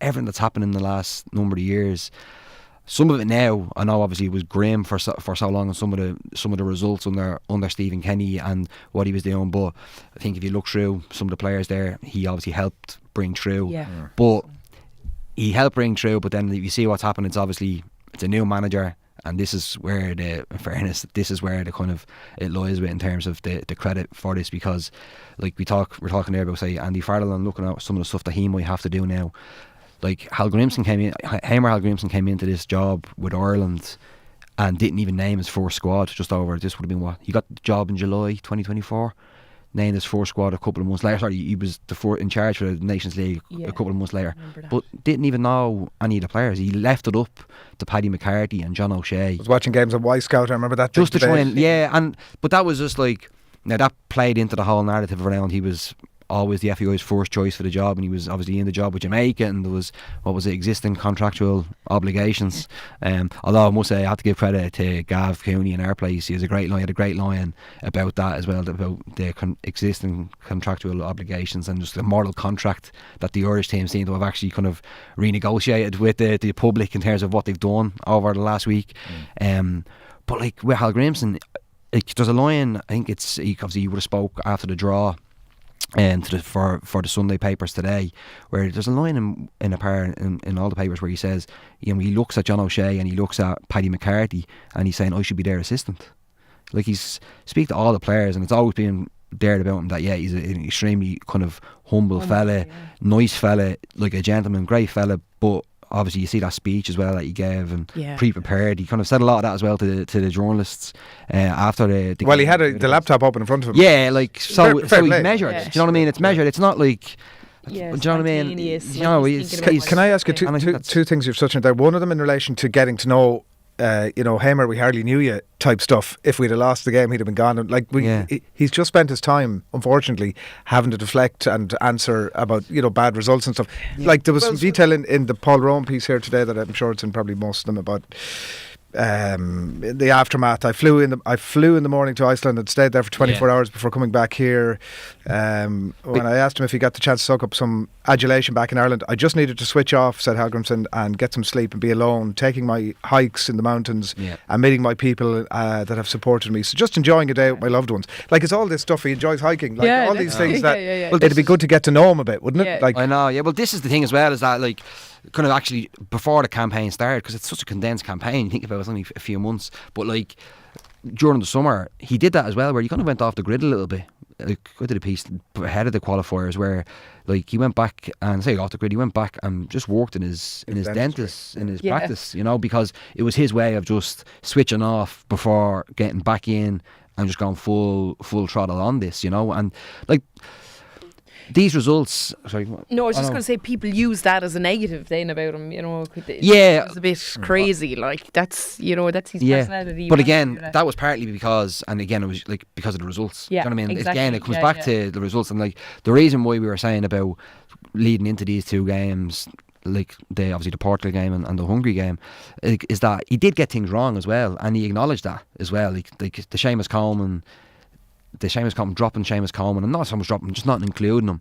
everything that's happened in the last number of years. Some of it now, I know obviously it was grim for so long, and some of the results under Stephen Kenny and what he was doing. But I think if you look through some of the players there, he obviously helped bring through. But he helped bring through. But then if you see what's happened, it's a new manager, and this is where in fairness, this is where the kind of it lies with in terms of the credit for this, because like we're talking there about say Andy Farrell and looking at some of the stuff that he might have to do now. Like Hallgrimsson came into this job with Ireland, and didn't even name his first squad. Just over, this would have been what he got the job in July 2024. Named his first squad a couple of months later. Sorry, he was in charge for the Nations League a couple of months later, but didn't even know any of the players. He left it up to Paddy McCarthy and John O'Shea. I was watching games of Y Scout. I remember that. Just to try and but that was just like, now that played into the whole narrative around he was always the FAI's first choice for the job, and he was obviously in the job with Jamaica, and there was existing contractual obligations. Although I must say I have to give credit to Gav Cooney in our place. He had a great line about that as well, about the existing contractual obligations and just the moral contract that the Irish team seem to have actually kind of renegotiated with the public in terms of what they've done over the last week. But like with Hallgrimsson, like, there's a line, I think obviously you would have spoke after the draw and for the Sunday papers today, where there's a line in all the papers where he says, he looks at John O'Shea and he looks at Paddy McCarthy and he's saying, I should be their assistant. Like, he's speak to all the players, and it's always been there about him that he's an extremely kind of humble fella, nice fella, like a gentleman, great fella. But obviously you see that speech as well that he gave, and pre-prepared. He kind of said a lot of that as well to the journalists after the well, he had the laptop open in front of him. Yeah, like so he's measured. Yeah. Do you know what I mean? It's measured. It's not like. Yeah, do you know what I mean? Can I ask you two things you've touched on there? One of them in relation to getting to know, Hamer, we hardly knew you type stuff. If we'd have lost the game, he'd have been gone. And he's just spent his time, unfortunately, having to deflect and answer about bad results and stuff. Like, there was some detail in the Paul Rowan piece here today that I'm sure it's in probably most of them about the aftermath. I flew in the morning to Iceland and stayed there for 24 hours before coming back here. When I asked him if he got the chance to soak up some adulation back in Ireland, I just needed to switch off, said Hallgrimsson, and get some sleep and be alone, taking my hikes in the mountains and meeting my people that have supported me. So just enjoying a day with my loved ones. Like, it's all this stuff. He enjoys hiking, like all these things that well, it'd be good to get to know him a bit, wouldn't it? Like, I know. Yeah. Well, this is the thing as well, is that, like, kind of actually before the campaign started, because it's such a condensed campaign, you think about it, it's only a few months, but like during the summer he did that as well, where he kind of went off the grid a little bit. Like, I did a piece ahead of the qualifiers where, like, he went back and off the grid, he went back and just worked in his dentist, in his practice, because it was his way of just switching off before getting back in and just going full throttle on this, and like these results. Sorry. No, I was just going to say people use that as a negative then about him. It's a bit crazy. Like, that's his personality. But again, that was partly because, and again, it was like because of the results. Yeah, do you know what I mean? Exactly. Again, it comes back to the results, and like the reason why we were saying about leading into these two games, like obviously the Portugal game and the Hungary game, is that he did get things wrong as well, and he acknowledged that as well. Like the Sheamus Coleman dropping Sheamus Coleman, and not so much dropping, just not including him.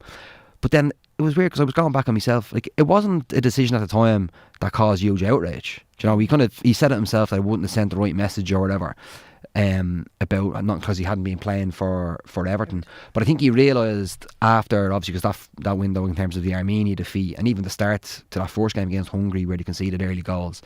But then it was weird because I was going back on myself. Like, it wasn't a decision at the time that caused huge outrage. He said it himself that I wouldn't have sent the right message or whatever, about, not because he hadn't been playing for Everton, but I think he realised after, obviously, because that window in terms of the Armenia defeat and even the start to that first game against Hungary where they conceded early goals,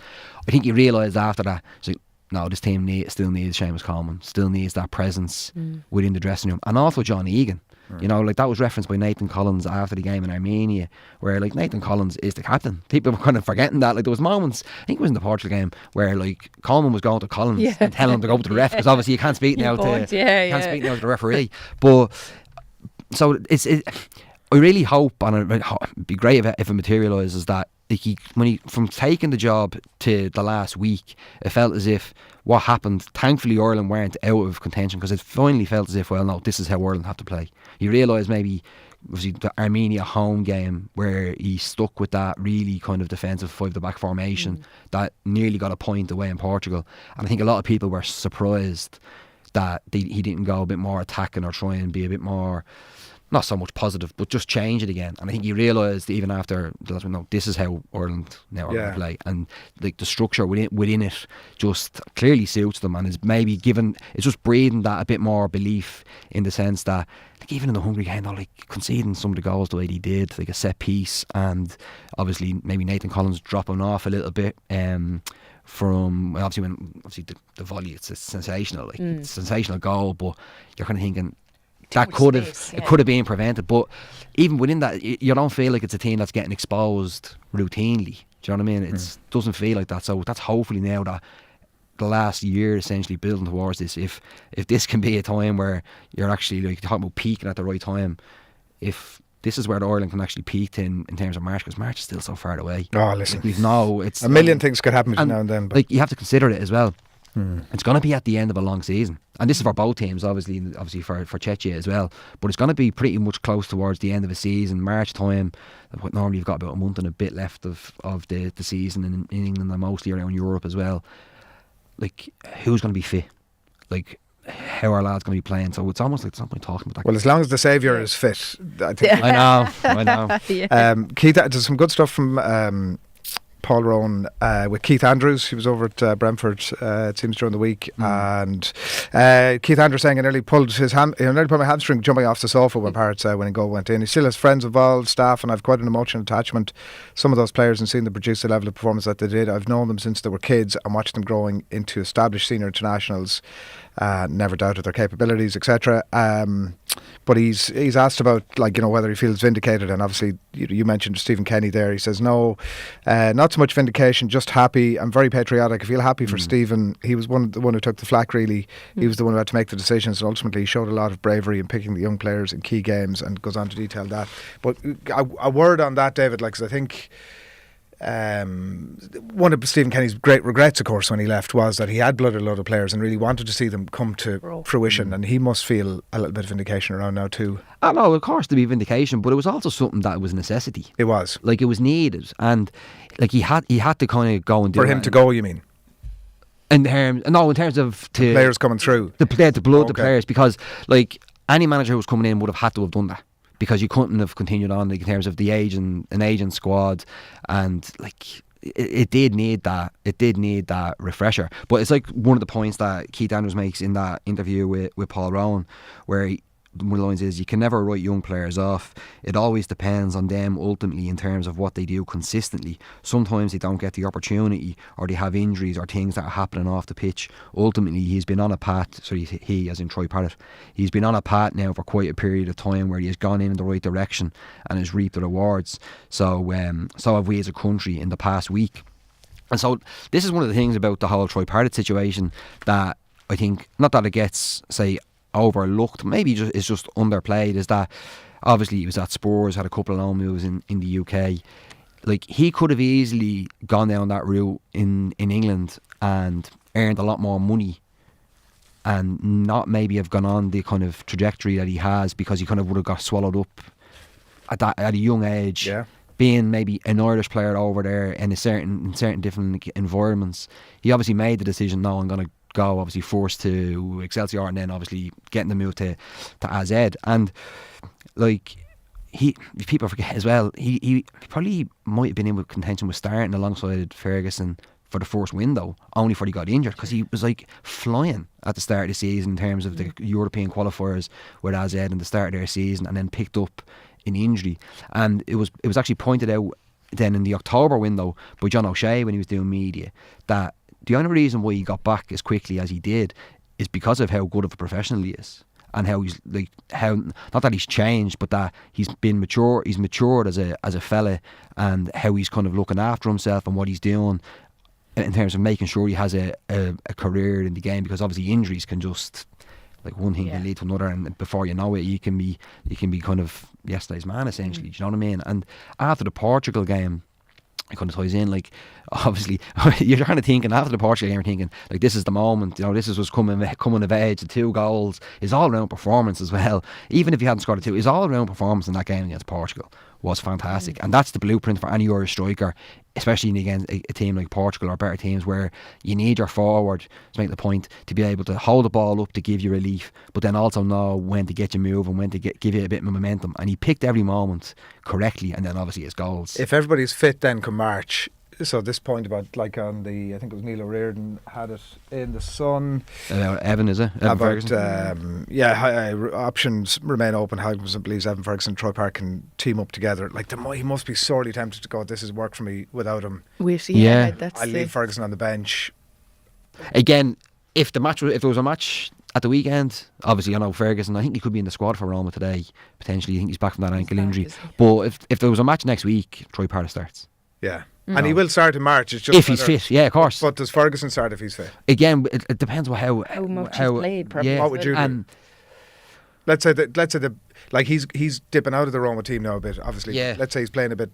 I think he realised after that, so, no, this team still needs Sheamus Coleman, still needs that presence within the dressing room, and also John Egan. Like, that was referenced by Nathan Collins after the game in Armenia, where, like, Nathan Collins is the captain. People were kind of forgetting that. Like, there was moments, I think it was in the Portugal game, where, like, Coleman was going to Collins and telling him to go to the ref, because obviously you can't speak now to the referee. But so I really hope, and it'd be great if it materialises, that from taking the job to the last week, it felt as if what happened, thankfully Ireland weren't out of contention, because it finally felt as if, well, no, this is how Ireland have to play. You realise maybe the Armenia home game where he stuck with that really kind of defensive 5-back formation that nearly got a point away in Portugal, and I think a lot of people were surprised that he didn't go a bit more attacking or try and be a bit more, not so much positive, but just change it again. And I think he realised even after the last one, no, this is how Ireland now are going to play, and like the structure within it just clearly suits them, and is maybe it's just breathing that a bit more belief, in the sense that, like, even in the Hungary game, though, like, conceding some of the goals the way he did, like a set piece, and obviously maybe Nathan Collins dropping off a little bit from obviously the volley, it's sensational, like it's a sensational goal, but you're kind of thinking that could have been prevented. But even within that, you don't feel like it's a team that's getting exposed routinely. Do you know what I mean? It doesn't feel like that. So that's hopefully now that the last year essentially building towards this. If this can be a time where you're actually like talking about peaking at the right time, if this is where the Ireland can actually peak in terms of March, because March is still so far away. Oh, listen, like, we've no, it's a million things could happen between now and then. But like, you have to consider it as well. It's going to be at the end of a long season, and this is for both teams, obviously for Czechia as well. But it's going to be pretty much close towards the end of a season, March time. What normally you've got about a month and a bit left of the season in England and mostly around Europe as well. Like, who's going to be fit? Like, how are lads going to be playing? So it's almost like there's not talking about that. Well, as long as the saviour is fit, I think. I know. Yeah. Keith, there's some good stuff from Paul Rowan with Keith Andrews. He was over at Brentford, it seems, during the week, and Keith Andrews saying he nearly pulled my hamstring jumping off the sofa when Parrott's winning goal went in. He still has friends involved, staff, and I've quite an emotional attachment. Some of those players, and seeing them produce the level of performance that they did, I've known them since they were kids and watched them growing into established senior internationals. Never doubted their capabilities, etc. But he's asked about, like, whether he feels vindicated, and obviously you mentioned Stephen Kenny there. He says no, not so much vindication, just happy. I'm very patriotic. I feel happy for Stephen. He was the one who took the flak, really. He was the one who had to make the decisions, and ultimately he showed a lot of bravery in picking the young players in key games, and goes on to detail that. But a word on that, David, like, 'cause I think one of Stephen Kenny's great regrets, of course, when he left, was that he had blooded a lot of players and really wanted to see them come to fruition, and he must feel a little bit of vindication around now too. I know, of course, to be vindication, but it was also something that was a necessity. It was, like, it was needed, and like he had to kind of go and do for him to go. You mean? In terms of the players coming through, the players, because like any manager who was coming in would have had to have done that. Because you couldn't have continued on, like, in terms of an aging squad, and like it did need that. It did need that refresher. But it's like one of the points that Keith Andrews makes in that interview with Paul Rowan, where one of the lines is, you can never write young players off. It always depends on them ultimately in terms of what they do consistently. Sometimes they don't get the opportunity, or they have injuries or things that are happening off the pitch. Ultimately, he's been on a path, so he as in Troy Parrott, he's been on a path now for quite a period of time where he has gone in the right direction and has reaped the rewards. So have we as a country in the past week. And so this is one of the things about the whole Troy Parrott situation that I think, not that it gets, say, overlooked, maybe it's just underplayed, is that obviously he was at Spurs, had a couple of loan moves in the UK. Like, he could have easily gone down that route in England and earned a lot more money, and not maybe have gone on the kind of trajectory that he has, because he kind of would have got swallowed up at a young age. Yeah. Being maybe an Irish player over there in certain different environments, he obviously made the decision, no, I'm going to go, obviously forced to Excelsior, and then obviously getting the move to AZ. And like, people forget as well, he probably might have been in with contention with starting alongside Ferguson for the first window, only before he got injured, because he was like flying at the start of the season in terms of the European qualifiers with AZ in the start of their season, and then picked up an injury. And it was actually pointed out then in the October window by John O'Shea when he was doing media, that the only reason why he got back as quickly as he did is because of how good of a professional he is, and how he's like, how, not that he's changed, but that he's been mature. He's matured as a fella, and how he's kind of looking after himself and what he's doing in terms of making sure he has a career in the game. Because obviously injuries can just, like, one thing can lead to another, and before you know it, you can be kind of yesterday's man, essentially. Do you know what I mean? And after the Portugal game, it kind of ties in, like, obviously you're kind of thinking after the Portugal game, you're thinking, like, this is the moment, this is what's coming of age. The 2 goals, his all round performance as well, even if he hadn't scored a 2, his all round performance in that game against Portugal was fantastic. And that's the blueprint for any Irish striker, especially against a team like Portugal or better teams, where you need your forward to make the point, to be able to hold the ball up to give you relief, but then also know when to get you moving, when to give you a bit of momentum. And he picked every moment correctly, and then obviously his goals. If everybody's fit then come March, so this point about, like, on the, I think it was Neil O'Riordan had it in the Sun. Evan, is it? About options remain open. Hallgrimsson believes Evan Ferguson and Troy Parrott can team up together. Like, he must be sorely tempted to go, this has worked for me without him. That's I leave Ferguson on the bench. Again, if there was a match at the weekend, obviously I know Ferguson, I think he could be in the squad for Roma today, potentially. I think he's back from that ankle injury. But if there was a match next week, Troy Parrott starts. Yeah. And he will start in March. It's just if he's fit, yeah, of course. But does Ferguson start if he's fit? Again, it depends on how much he's played. Probably. Yeah, what would you do? Let's say that like he's dipping out of the Roma team now a bit. Obviously, Yeah. Let's say he's playing a bit.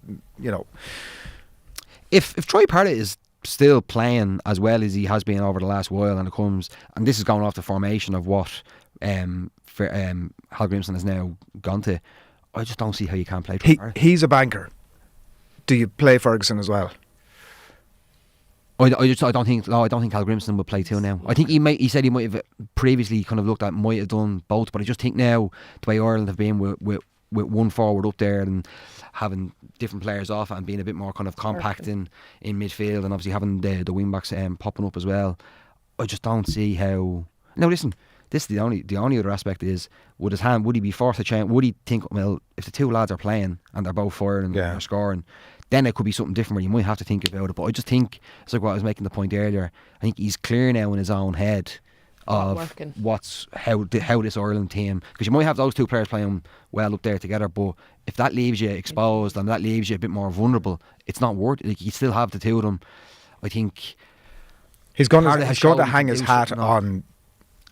If Troy Parrott is still playing as well as he has been over the last while, and this is going off the formation of what Hallgrimsson has now gone to, I just don't see how you can't play Troy Parrott. He's a banker. Do you play Ferguson as well? I don't think Hallgrimsson would play two now. I think he said he might have previously kind of looked at, might have done both, but I just think now the way Ireland have been with one forward up there and having different players off and being a bit more kind of compact in midfield, and obviously having the wing backs popping up as well, I just don't see how. Now listen, this is the only other aspect is, would he be forced to change? Would he think, well, if the two lads are playing and they're both firing and they're scoring, then it could be something different where you might have to think about it. But I just think, it's like what I was making the point earlier, I think he's clear now in his own head of how this Ireland team, because you might have those two players playing well up there together, but if that leaves you exposed and that leaves you a bit more vulnerable, it's not worth it. Like, you still have the two of them. I think he's going to hang his hat on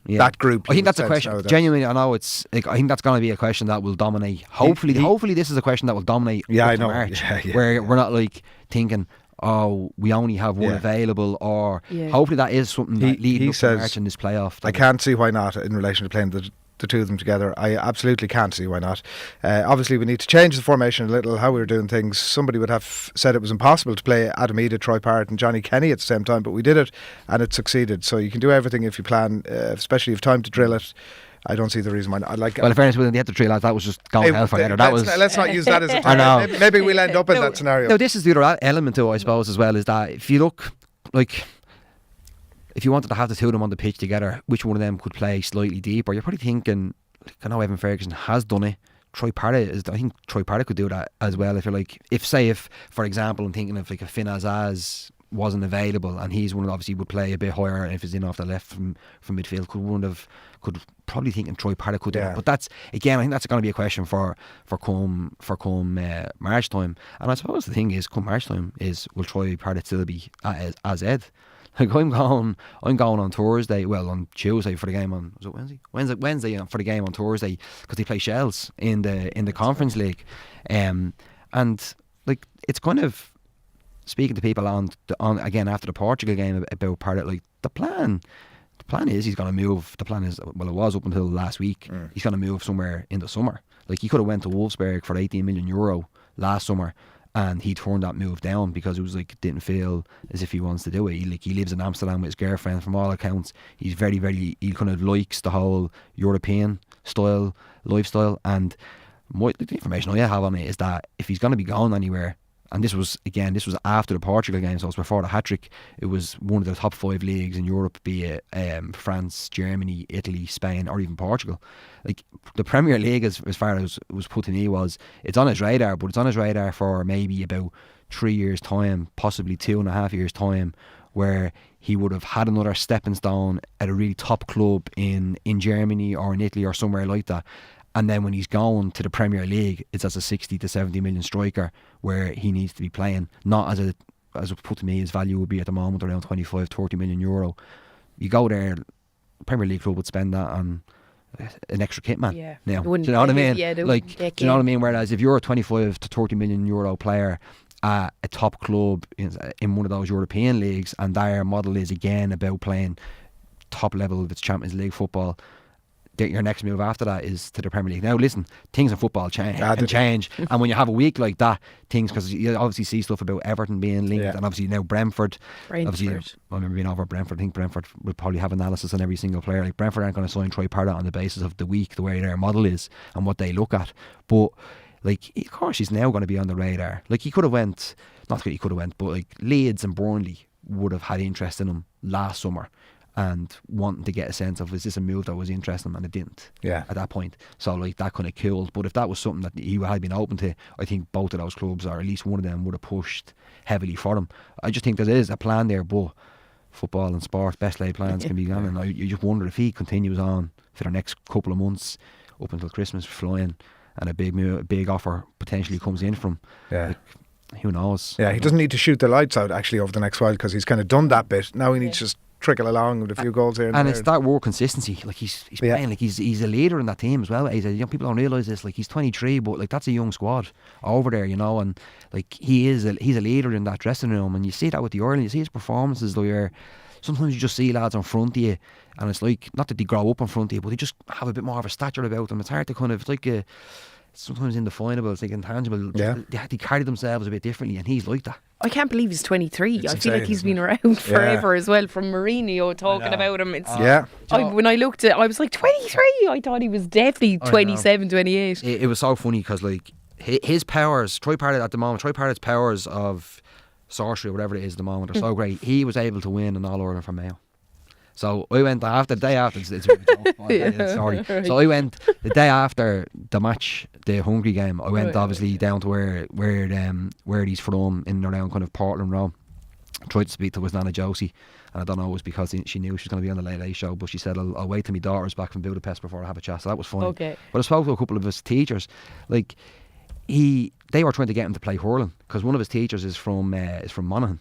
that group. I think that's a question. Genuinely, I know it's. I think that's going to be a question that will dominate. Hopefully, this is a question that will dominate. Yeah, I know. March, where we're not like thinking, oh, we only have one available, or hopefully that is something that leading up to March in this playoff. I can't see why not in relation to playing the two of them together. I absolutely can't see why not. Obviously, we need to change the formation a little, how we were doing things. Somebody would have said it was impossible to play Adam Ida, Troy Parrott and Johnny Kenny at the same time, but we did it and it succeeded. So you can do everything if you plan, especially if you have time to drill it. I don't see the reason why not. Well, in fairness, when they had the three lads, that was just going hellfire. Let's not use that as a time. Maybe we'll end up in that scenario. No, this is the other element to it, I suppose, as well, is that if you look, like, if you wanted to have the two of them on the pitch together, which one of them could play slightly deeper? You're probably thinking, I know Evan Ferguson has done it. I think Troy Parrott could do that as well. If you're like, if for example, I'm thinking of like a Finn Azaz wasn't available and he's one that obviously would play a bit higher, and if he's in off the left from midfield, could probably think Troy Parrott could do it. But that's, again, I think that's going to be a question for come March time. And I suppose the thing is, come March time, is will Troy Parrott still be as Ed? Like, I'm going on Thursday, well, on Tuesday for the game on, was it Wednesday for the game on Thursday, because they play Shells in the Conference League, and like, it's kind of speaking to people on again after the Portugal game about Parrott, like, the plan is he's going to move. The plan is, well, it was up until last week, he's going to move somewhere in the summer. Like, he could have went to Wolfsburg for €18 million last summer, and he turned that move down because it was like, didn't feel as if he wants to do it. He lives in Amsterdam with his girlfriend. From all accounts, he's he kind of likes the whole European style lifestyle. And the information I have on it is that if he's going to be going anywhere, and this was after the Portugal game, so it was before the hat-trick, it was one of the top 5 leagues in Europe, be it France, Germany, Italy, Spain, or even Portugal. Like, the Premier League, as far as it was put to me, was, it's on his radar, but it's on his radar for maybe about 3 years' time, possibly 2.5 years' time, where he would have had another stepping stone at a really top club in Germany or in Italy or somewhere like that. And then when he's going to the Premier League, it's as a 60 to 70 million striker where he needs to be playing, not as it put to me, his value would be at the moment around 25, 30 million euro. You go there, Premier League club would spend that on an extra kit man. Yeah. Now, do you know what I mean? Yeah, do you know what I mean? Whereas if you're a 25 to 30 million euro player at a top club in one of those European leagues, and their model is again about playing top level of its Champions League football, your next move after that is to the Premier League. Now listen, things in football change, and when you have a week like that, things, because you obviously see stuff about Everton being linked, and obviously now Brentford. Obviously, I remember being over Brentford. I think Brentford would probably have analysis on every single player. Like, Brentford aren't going to sign Troy Parrott on the basis of the week, the way their model is and what they look at. But like, of course, he's now going to be on the radar. Like, but like Leeds and Burnley would have had interest in him last summer, and wanting to get a sense of, is this a move that was interesting, and it didn't at that point. So like, that kind of killed. But if that was something that he had been open to, I think both of those clubs, or at least one of them, would have pushed heavily for him. I just think there is a plan there, but football and sport, best laid plans can be gone, and you just wonder if he continues on for the next couple of months up until Christmas flying, and a big offer potentially comes in from who knows? Yeah, he doesn't need to shoot the lights out actually over the next while because he's kind of done that bit. Now he needs to just trickle along with a few goals here and there. It's that word consistency. Like he's playing, like he's a leader in that team as well. People don't realise this. Like he's 23, but like that's a young squad over there, and like he's a leader in that dressing room. And you see that with the Ireland. You see his performances though. Where sometimes you just see lads in front of you, and it's like not that they grow up in front of you, but they just have a bit more of a stature about them. It's hard to kind of, it's like sometimes indefinable. It's like intangible. Yeah. They carry themselves a bit differently, and he's like that. I can't believe he's 23. It's I feel like insane, he's been around forever as well. From Mourinho talking about him. It's when I looked at, I was like 23. I thought he was definitely 27, 28. It was so funny because like his powers, Troy Parrott's powers of sorcery or whatever it is at the moment are so great. He was able to win an All-Ireland for Mayo. So I went the day after. It's a joke, sorry. Right. So I went the day after the match, the Hungary game. I went obviously down to where he's from, in and around kind of Portland Road. Tried to speak to his Nana Josie, and I don't know, it was because she knew she was going to be on the Late Late Show. But she said, "I'll wait till my daughter's back from Budapest before I have a chat." So that was funny. Okay. But I spoke to a couple of his teachers, like they were trying to get him to play hurling because one of his teachers is from Monaghan.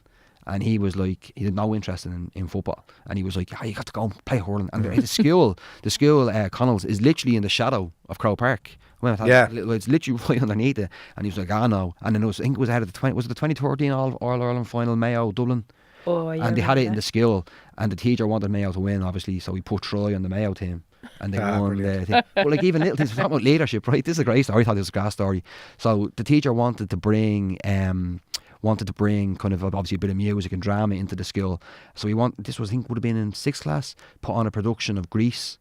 And he was like, he had no interest in football. And he was like, you got to go and play hurling. And the school, Connells, is literally in the shadow of Crow Park. It's literally right underneath it. And he was like, no. And then I think it was out of the 2013 All-Ireland final, Mayo, Dublin. Oh, yeah. And they had it in the school. And the teacher wanted Mayo to win, obviously. So he put Troy on the Mayo team. And they won the thing. But like even little things, we're talking about leadership, right? This is a great story. I thought this was a great story. So the teacher wanted to bring kind of obviously a bit of music and drama into the school. So I think would have been in 6th class, put on a production of Grease.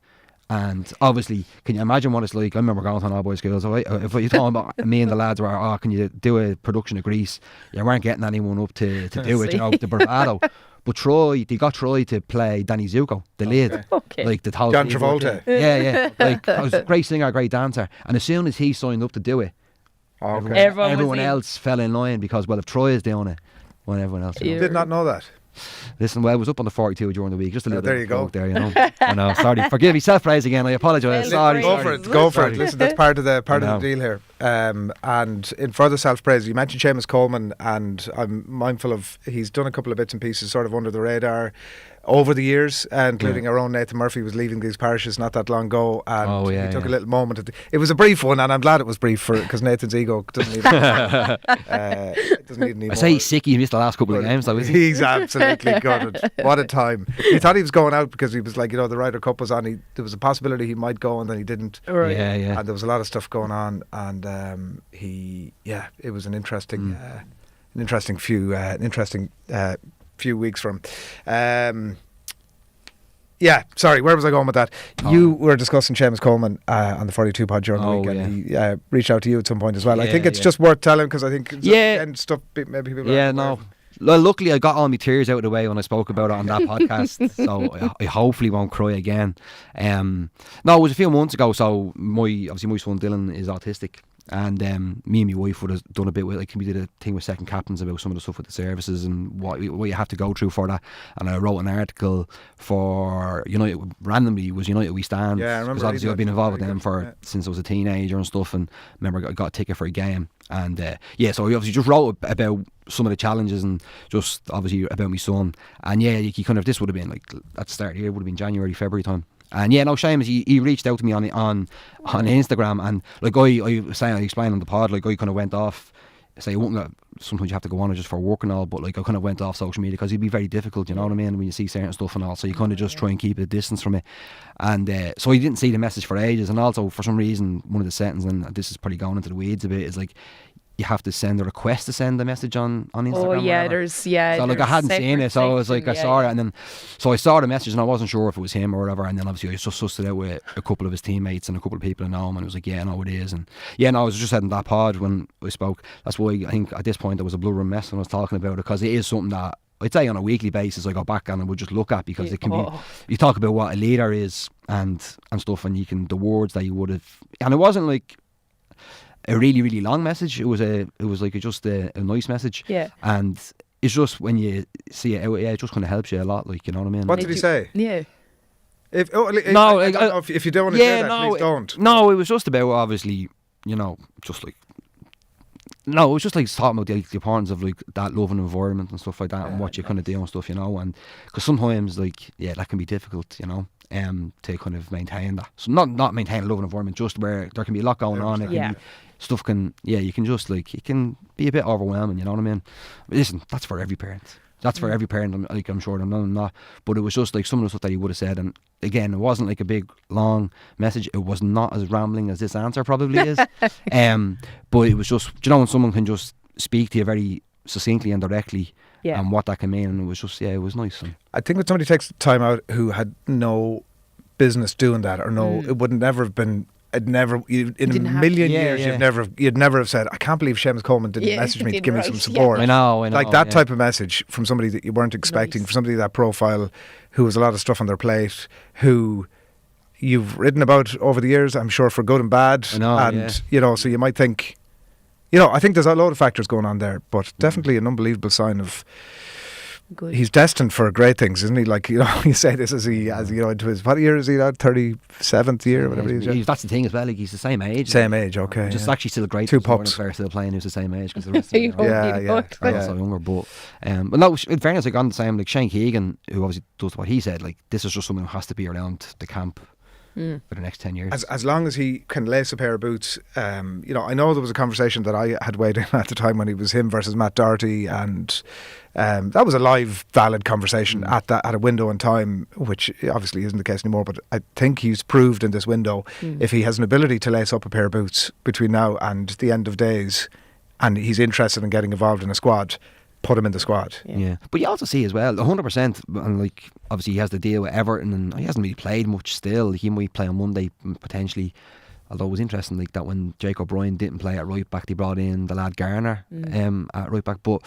And obviously, can you imagine what it's like? I remember going to an all-boys school. So if you're talking about me and the lads were, can you do a production of Grease? You weren't getting anyone up to do it, the bravado. But they got Troy to play Danny Zuko, the lead. Okay. Like the John Travolta. Yeah. Like, I was a great singer, a great dancer. And as soon as he signed up to do it, everyone else fell in line because, if Troy is doing it, when everyone else did not know that. Listen, I was up on the 42 during the week, just a little bit. There you go. There, I know. Sorry, forgive me. Self-praise again. I apologise. Sorry. Go for it. Listen, that's part of the deal here. And in further self-praise, you mentioned Sheamus Coleman, and I'm mindful of he's done a couple of bits and pieces sort of under the radar over the years, including our own Nathan Murphy was leaving these parishes not that long ago, and he took a little moment. It was a brief one, and I'm glad it was brief because Nathan's ego doesn't need any I say he's sick. He missed the last couple of games, though, is he? He's absolutely gutted. What a time. He thought he was going out because he was like, the Ryder Cup was on. There was a possibility he might go, and then he didn't. Right. Yeah. And there was a lot of stuff going on, and it was an interesting few weeks from. Sorry, where was I going with that? You were discussing Sheamus Coleman on the 42 pod during the weekend. He reached out to you at some point as well. I think it's just worth telling because I think stuff maybe people Well, luckily I got all my tears out of the way when I spoke about it on that podcast, so I hopefully won't cry again. No, it was a few months ago. So my son Dylan is autistic. And me and my wife would have done a bit with, we did a thing with second captains about some of the stuff with the services and what you have to go through for that. And I wrote an article for United, randomly was United We Stand. Yeah, I remember. Because obviously I've been involved with them since I was a teenager and stuff. And remember I got a ticket for a game. And so we obviously just wrote about some of the challenges and just obviously about my son. And you kind of, this would have been at the start of the year, would have been January, February time. And Seamus, he reached out to me on Instagram, and I explained on the pod, I kind of went off. Sometimes you have to go on it just for work and all, but I kind of went off social media because it'd be very difficult, you know what I mean, when you see certain stuff and all. So you kind of just try and keep a distance from it. And so he didn't see the message for ages. And also for some reason, one of the settings, and this is probably going into the weeds a bit, is you have to send a request to send a message on Instagram. Oh yeah, So I hadn't seen it, so I was I saw it, and then so I saw the message, and I wasn't sure if it was him or whatever. And then obviously I just sussed it out with a couple of his teammates and a couple of people I know him, and it was it is. And I was just saying that pod when I spoke. That's why I think at this point there was a blur and mess when I was talking about it, because it is something that I'd say on a weekly basis I go back and I would just look at, because it can be, you talk about what a leader is and stuff, and the words that you would have, and it wasn't a really, really long message. It was just a nice message. Yeah. And it's just when you see it, it just kind of helps you a lot. You know what I mean? What did he say? Yeah. If you don't want to share that, please don't. No, it was just about obviously, just no, it was just like talking about the importance of like that loving environment and stuff like that, and what you kind of do and stuff, you know. And because sometimes, like, that can be difficult, you know, to kind of maintain that. So not maintain a loving environment, just where there can be a lot going on. It can be, stuff can, you can just like, it can be a bit overwhelming, you know what I mean? But listen, that's for every parent. That's for every parent, I'm sure I'm not. But it was just like some of the stuff that he would have said. And again, it wasn't like a big, long message. It was not as rambling as this answer probably is. But it was just, you know, when someone can just speak to you very succinctly and directly, and what that can mean. And it was just, it was nice. I think when somebody takes time out who had no business doing that, or it would never have been. In a million years, you'd never have said, I can't believe Sheamus Coleman didn't message me to give me some support. I know. Like that type of message from somebody that you weren't expecting, from somebody that profile, who has a lot of stuff on their plate, who you've written about over the years, I'm sure, for good and bad. I know, and, you know, so you might think, you know, I think there's a load of factors going on there, but definitely an unbelievable sign of... Good. He's destined for great things, isn't he? Like, you know, you say this as you know, into his, what year is he now? 37th year, whatever he is. That's the thing as well. Like, he's the same age. Same age, okay. Just actually still a great. Two pups. Player still playing who's the same age, because the rest of them are so younger. But no, in fairness, like on the same, like Shane Keegan, who obviously does what he said. Like, this is just someone who has to be around the camp for the next 10 years. As long as he can lace a pair of boots, you know, I know there was a conversation that I had weighed in at the time when he was him versus Matt Doherty, and that was a live, valid conversation at a window in time, which obviously isn't the case anymore. But I think he's proved in this window, if he has an ability to lace up a pair of boots between now and the end of days, and he's interested in getting involved in a squad, put him in the squad. Yeah. But you also see as well, 100%, and like obviously he has the deal with Everton, and he hasn't really played much still. He might play on Monday potentially. Although it was interesting, like that when Jacob Ryan didn't play at right back, they brought in the lad Garner at right back. But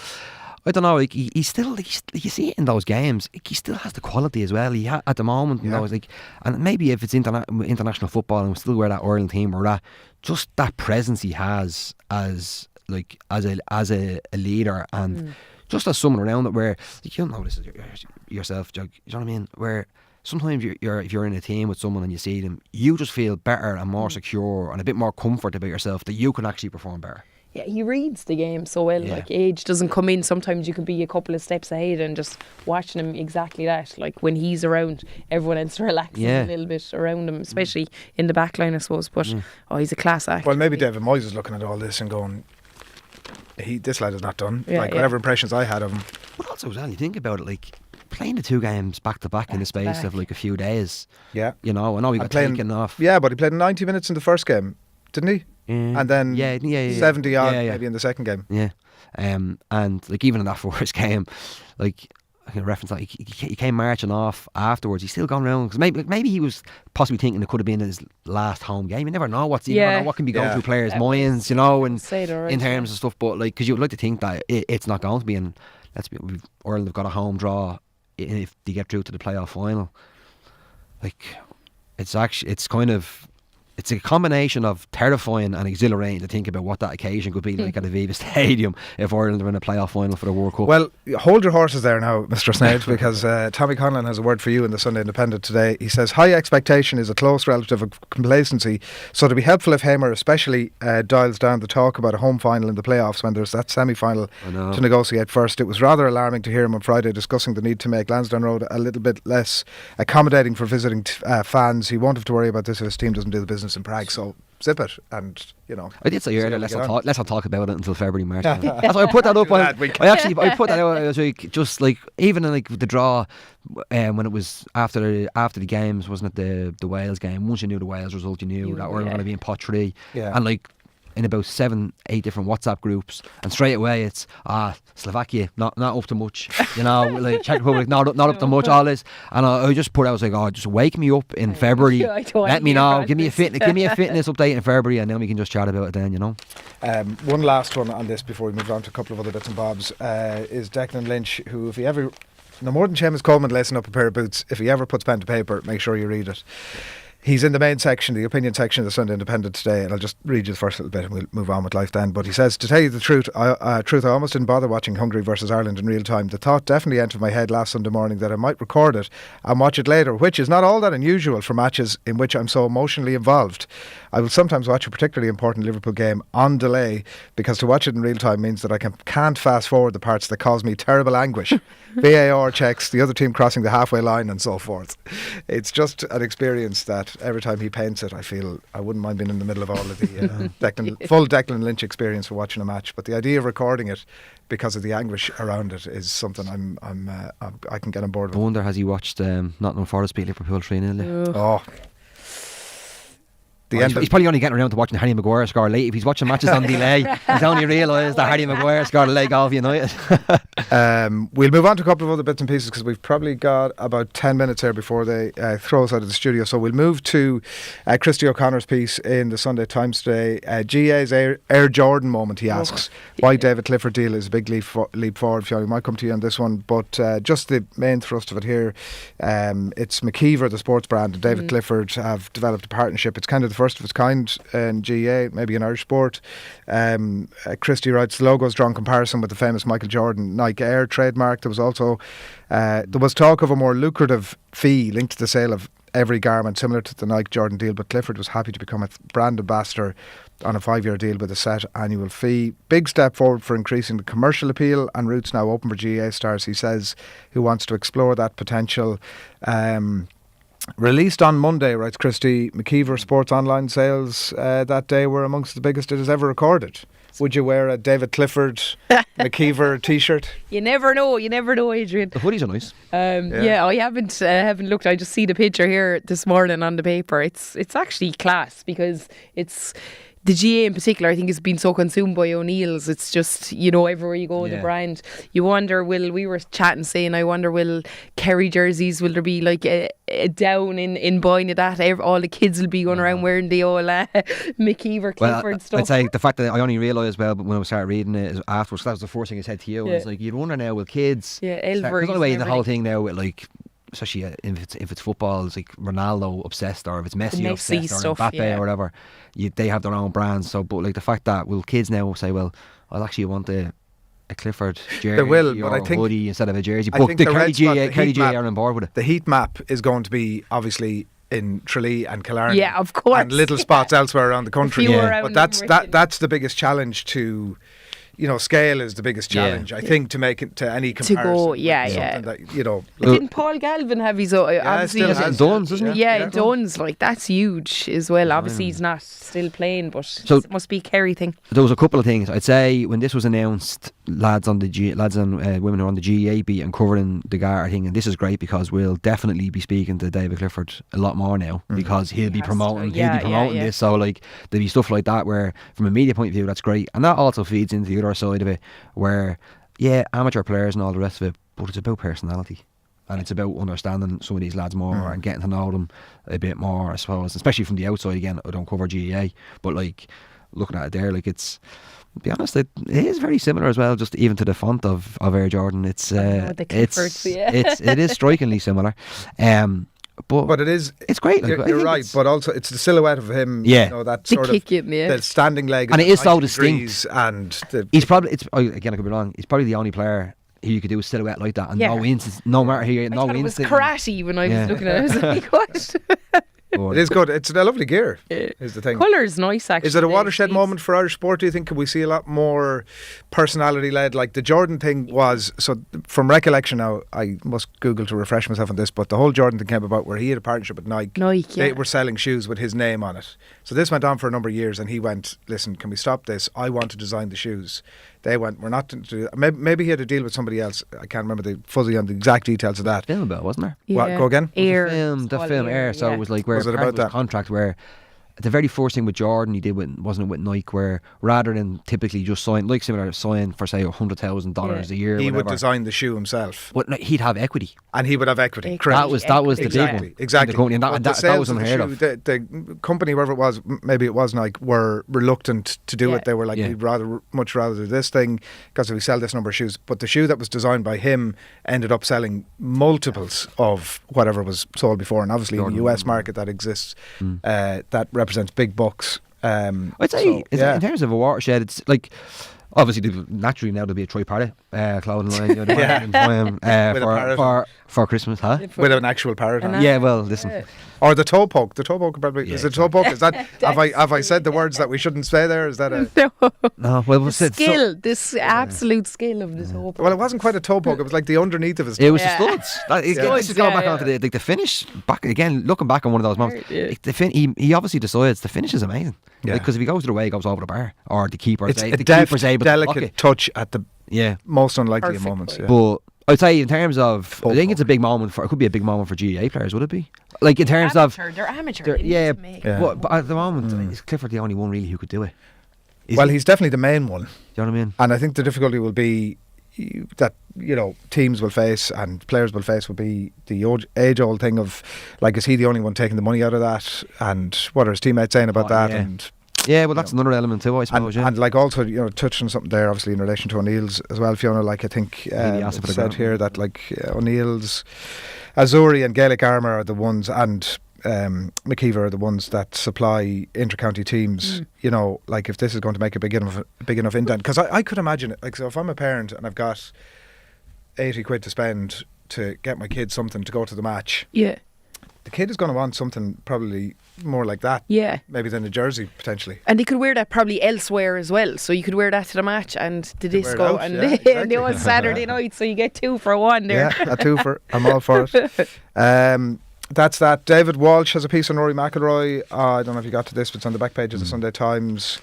I don't know, like he still, like, you see it in those games, like, he still has the quality as well. At the moment, you know, like, and maybe if it's international football and still wear that Ireland team or that, just that presence he has as a leader, and just as someone around it where, like, you'll notice it yourself, you know what I mean, where sometimes if you're in a team with someone and you see them, you just feel better and more secure and a bit more comfort about yourself that you can actually perform better. Yeah, he reads the game so well. Like, age doesn't come in. Sometimes you can be a couple of steps ahead, and just watching him, exactly that. Like, when he's around, everyone else relaxes a little bit around him, especially in the back line, I suppose. But he's a class act. Well, maybe David Moyes is looking at all this and going, this lad is not done. Whatever impressions I had of him. But also, when you think about it, like, playing the two games back to back in the space of like a few days. Yeah. You know, I know he got taken off. Yeah, but he played 90 minutes in the first game, didn't he? And then 70 odd maybe in the second game. Yeah. And like even in that first game, like I can reference that he came marching off afterwards. He's still gone around because maybe he was possibly thinking it could have been his last home game. You never know what can be going through players' minds, you know, and in terms of stuff. But like, because you would like to think that it's not going to be. And Ireland have got a home draw if they get through to the playoff final. Like, it's a combination of terrifying and exhilarating to think about what that occasion could be like at Aviva Stadium if Ireland are in a playoff final for the World Cup. Well, hold your horses there now, Mr. Sneyd, because Tommy Conlon has a word for you in the Sunday Independent today. He says, high expectation is a close relative of complacency, so it'd be helpful if Hamer especially dials down the talk about a home final in the playoffs when there's that semi-final to negotiate first. It was rather alarming to hear him on Friday discussing the need to make Lansdowne Road a little bit less accommodating for visiting fans. He won't have to worry about this if his team doesn't do the business in Prague, so zip it. And you know, I did say earlier, let's not talk about it until February, March. That's why I put that up. I put that out. I was like, just like, even in like the draw, when it was after the games, wasn't it the Wales game? Once you knew the Wales result, you knew that Ireland were going to be in pot 3, and like in about 7-8 different WhatsApp groups, and straight away it's Slovakia not up to much, you know, like Czech Republic not up to much, all this. And I just put out, I was like, just wake me up in February, let me know, give me a fitness update in February, and then we can just chat about it then, you know. One last one on this before we move on to a couple of other bits and bobs, is Declan Lynch, who, if he ever, no more than Sheamus Coleman lacing up a pair of boots, if he ever puts pen to paper, make sure you read it. He's in the main section, the opinion section of the Sunday Independent today, and I'll just read you the first little bit and we'll move on with life then. But he says, to tell you the truth, I almost didn't bother watching Hungary versus Ireland in real time. The thought definitely entered my head last Sunday morning that I might record it and watch it later, which is not all that unusual for matches in which I'm so emotionally involved. I will sometimes watch a particularly important Liverpool game on delay because to watch it in real time means that I can't fast forward the parts that cause me terrible anguish. VAR checks, the other team crossing the halfway line and so forth. It's just an experience that every time he paints it, I feel I wouldn't mind being in the middle of all of the full Declan Lynch experience for watching a match. But the idea of recording it because of the anguish around it is something I can get on board with. I wonder, has he watched Nottingham Forest beat Liverpool 3-0? Oh. He's probably only getting around to watching Harry Maguire score late. If he's watching matches on delay, he's only realised that Harry Maguire scored a leg off United. We'll move on to a couple of other bits and pieces because we've probably got about 10 minutes here before they throw us out of the studio. So we'll move to Christy O'Connor's piece in the Sunday Times today. GA's Air Jordan moment, he asks. Why David Clifford deal is a big leap forward. Fiona, we might come to you on this one, but just the main thrust of it here, it's McKeever, the sports brand, and David Clifford have developed a partnership. It's kind of the first of its kind in GA, maybe in Irish sport. Christie writes, the logo's drawn comparison with the famous Michael Jordan Nike Air trademark. There was also there was talk of a more lucrative fee linked to the sale of every garment similar to the Nike Jordan deal, but Clifford was happy to become a brand ambassador on a 5-year deal with a set annual fee. Big step forward for increasing the commercial appeal, and routes now open for GA stars, he says, who wants to explore that potential. Released on Monday, writes Christie, McKeever Sports online sales that day were amongst the biggest it has ever recorded. Would you wear a David Clifford McKeever t-shirt? You never know, Adrian. The hoodies are nice. Yeah, I haven't looked. I just see the picture here this morning on the paper. It's actually class because it's the GA in particular. I think it's been so consumed by O'Neill's. It's just, everywhere you go, the brand. You wonder, we were chatting saying, I wonder, will Kerry jerseys, will there be like a down in buying of that? All the kids will be going around wearing the old McKeever Clifford stuff. I'd say the fact that I only realised, but when I started reading it is afterwards, that was the first thing I said to you. It's like, you'd wonder now, will kids... Yeah, there's no way in the whole thing now with like... Especially if it's football, it's like Ronaldo obsessed, or if it's Messi obsessed, or stuff, Mbappe or whatever, they have their own brands. So, but like the fact that will kids now say, well, I'll actually want a Clifford jersey, they will, or but I a think, hoodie instead of a jersey. I But think the Kerry GA are on board with it. The heat map is going to be obviously in Tralee and Killarney, yeah, of course, and little spots elsewhere around the country. But that's the biggest challenge to. Scale is the biggest challenge, I think, to make it to any comparison. To go, yeah. That, Didn't Paul Galvin have his obviously in Duns, isn't he? Yeah, Duns, like that's huge as well. Obviously he's not still playing, but it must be a Kerry thing. There was a couple of things. I'd say when this was announced, lads and women who are on the GA beat and covering the Gar thing, and this is great because we'll definitely be speaking to David Clifford a lot more now because he'll be promoting this. So like there'll be stuff like that where from a media point of view that's great, and that also feeds into the other side of it where amateur players and all the rest of it, but it's about personality and it's about understanding some of these lads more and getting to know them a bit more, I suppose, especially from the outside. Again, I don't cover GAA, but like looking at it there, like it's, to be honest, it is very similar as well, just even to the font of Air Jordan. It is strikingly similar. But it's great. Like, you're right, but also it's the silhouette of him. Yeah, that sort of the standing leg, and it is so distinct. And he's probably again, I could be wrong. He's probably the only player who you could do a silhouette like that, and no instance, no matter who. I thought it was karate when I was looking at it. I was like, what? It is good. It's a lovely gear. Is the thing. Colour is nice, actually. Is it a watershed moment for Irish sport? Do you think? Can we see a lot more personality led? Like the Jordan thing was. So from recollection now, I must Google to refresh myself on this. But the whole Jordan thing came about where he had a partnership with Nike. They were selling shoes with his name on it. So this went on for a number of years, and he went, "Listen, can we stop this? I want to design the shoes." They went, "We're not to do that." Maybe he had a deal with somebody else. I can't remember the fuzzy on the exact details of that. Film about, wasn't there? Yeah. What? Go again. Air. The film Air. So it was like where was it about that contract where the very first thing with Jordan he did wasn't it with Nike, where rather than typically just sign for say $100,000 a year, he would design the shoe himself. But he'd have equity, and he would have equity. That was the exactly, big one. Exactly. And that was unheard of. The company, wherever it was, maybe it was Nike, were reluctant to do it. They were like, we'd much rather do this thing because we sell this number of shoes. But the shoe that was designed by him ended up selling multiples of whatever was sold before, and obviously in the US market that exists, that represents big bucks. I'd say in terms of a watershed, it's like obviously naturally now there'll be a Troy Parrott clothing line for Christmas, huh? With an actual parrot on. Yeah, well, listen. Or the toe poke. The toe poke probably is it toe poke? Is that have I said the words that we shouldn't say there? Is that a no? Well, this absolute skill of the toe poke. Well, it wasn't quite a toe poke. It was like the underneath of his toe. It was the studs. This is going back onto the finish. Back again, looking back on one of those moments. He obviously decides the finish is amazing. Because if he goes to the way, he goes over the bar, or the keeper's able to delicate touch at the most unlikely of moments. But I'd say in terms of, I think it's a big moment it could be a big moment for GAA players, would it be? Like in terms they're amateur. But at the moment, is Clifford the only one really who could do it? He's definitely the main one. Do you know what I mean? And I think the difficulty will be that teams will face and players will face will be the age-old thing of, like, is he the only one taking the money out of that, and what are his teammates saying about that? And well, that's another element too, I suppose. And like also, touching on something there, obviously in relation to O'Neill's as well, Fiona. Like I think it's said here that like O'Neill's, Azuri and Gaelic Armour are the ones, and McKeever are the ones that supply inter-county teams. Like if this is going to make a big enough indent, because I could imagine it. Like, so if I'm a parent and I've got 80 quid to spend to get my kid something to go to the match, the kid is going to want something probably more like that, maybe than a jersey potentially. And they could wear that probably elsewhere as well. So you could wear that to the match and the disco, and exactly. on Saturday night. So you get 2 for 1 there. Yeah, a 2 for. I'm all for it. That's that. David Walsh has a piece on Rory McIlroy. I don't know if you got to this, but it's on the back page of the Sunday Times.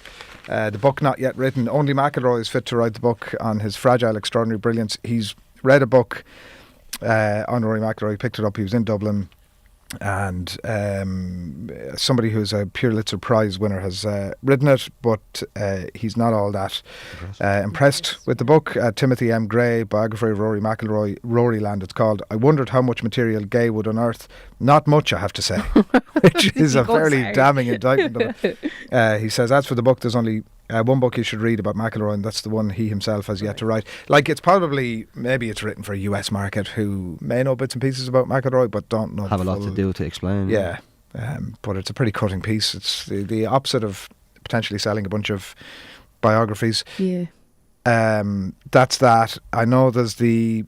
The book not yet written. Only McIlroy is fit to write the book on his fragile, extraordinary brilliance. He's read a book on Rory McIlroy. He picked it up. He was in Dublin. And somebody who's a Pulitzer Prize winner has written it, but he's not all that impressed with the book. Timothy M. Gray, biography of Rory McIlroy, Roryland it's called. I wondered how much material Gay would unearth. Not much, I have to say, which is a fairly damning indictment of it. He says, as for the book, there's only one book you should read about McIlroy, and that's the one he himself has yet to write. Like, it's probably, maybe it's written for a US market who may know bits and pieces about McIlroy but don't know have a lot to do to explain. But it's a pretty cutting piece. It's the opposite of potentially selling a bunch of biographies. That's that. I know there's the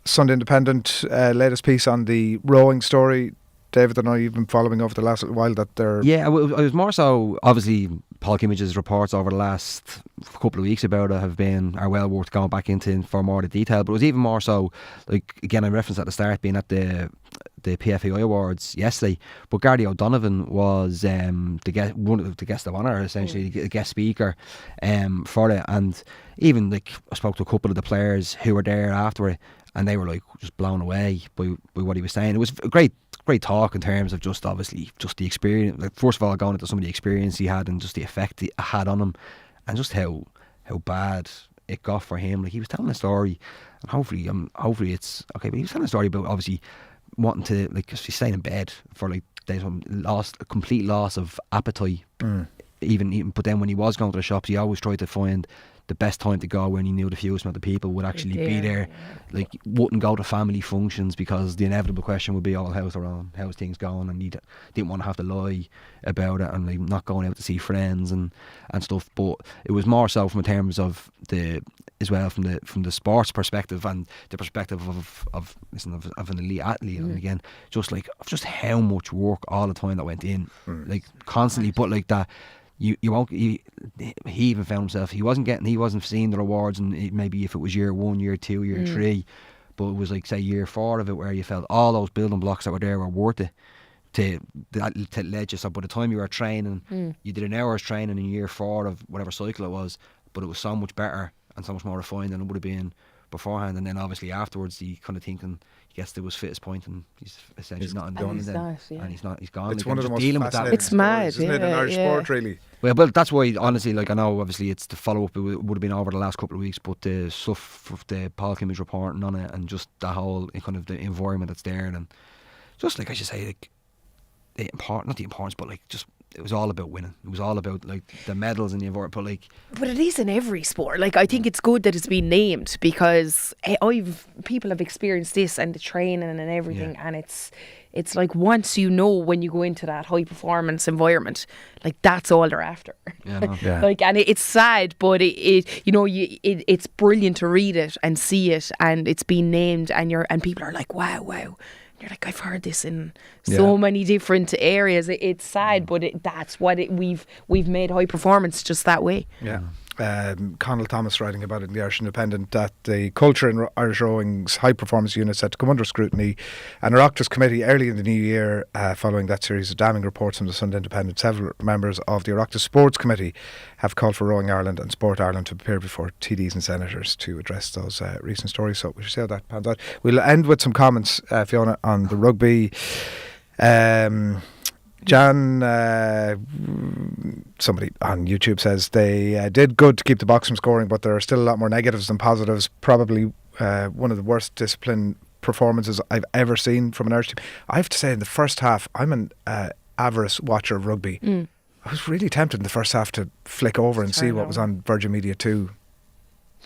Sunday Independent latest piece on the rowing story. David, I know you've been following over the last little while that they're... Yeah, I was more so, obviously, Paul Kimmage's reports over the last couple of weeks about it are well worth going back into for more of the detail, but it was even more so, like, again, I referenced at the start being at the PFAI Awards yesterday, but Gardy O'Donovan was one of the guest of honour, essentially, the guest speaker for it, and even, like, I spoke to a couple of the players who were there after it, and they were like just blown away by what he was saying. It was a great talk in terms of just obviously just the experience. Like, first of all, going into some of the experience he had and just the effect it had on him, and just how bad it got for him. Like, he was telling a story, and hopefully it's okay. But he was telling a story about obviously wanting to, like, he's staying in bed for like days, complete loss of appetite. Even but then when he was going to the shops, he always tried to find the best time to go when he knew the fewest amount of people would actually be there. Like, wouldn't go to family functions because the inevitable question would be, how's things going, and he didn't want to have to lie about it, and like not going out to see friends and stuff. But it was more so from terms of from the sports perspective and the perspective of an elite athlete, and again just how much work all the time that went in, like constantly. But like that, he even found himself, he wasn't seeing the rewards, and maybe if it was year 1, year 2, year 3, but it was like, say, year 4 of it, where you felt all those building blocks that were there were worth it to let you. So by the time you were training, you did an hour's training in year 4 of whatever cycle it was, but it was so much better and so much more refined than it would have been beforehand, and then obviously afterwards he kind of thinking he gets to his fittest point and he's essentially not in the he's then. not, yeah. And he's gone. It's Like, one of the just most dealing with that. fascinating It's mad, stories, isn't it, in yeah, Irish yeah. sport, really. Well, that's why, honestly, like I know obviously it's the follow-up, it would have been over the last couple of weeks, but the stuff of the Paul Kimmage reporting on it and just the whole kind of the environment that's there, and just like I should say, like not the importance, but like just it was all about winning. It was all about like the medals and the environment, but like. But it is in every sport. Like I think it's good that it's been named because people have experienced this and the training and everything, and it's like once you know when you go into that high performance environment, like that's all they're after. Yeah, no. Yeah. Like, and it's sad, but it's brilliant to read it and see it, and it's been named, and people are like, wow. You're like, I've heard this in so many different areas. It's sad, but that's what we've made high performance just that way. Yeah. Conal Thomas writing about it in the Irish Independent that the culture in Irish rowing's high performance units had to come under scrutiny, and our Oireachtas committee early in the new year, following that series of damning reports from the Sunday Independent, several members of the Oireachtas Sports Committee have called for Rowing Ireland and Sport Ireland to appear before TDs and senators to address those recent stories. So we should see how that pans out. We'll end with some comments, Fiona, on the rugby. Jan, somebody on YouTube says they did good to keep the box from scoring, but there are still a lot more negatives than positives. Probably one of the worst discipline performances I've ever seen from an Irish team. I have to say, in the first half, I'm an avarice watcher of rugby. I was really tempted in the first half to flick over and see what was on Virgin Media 2.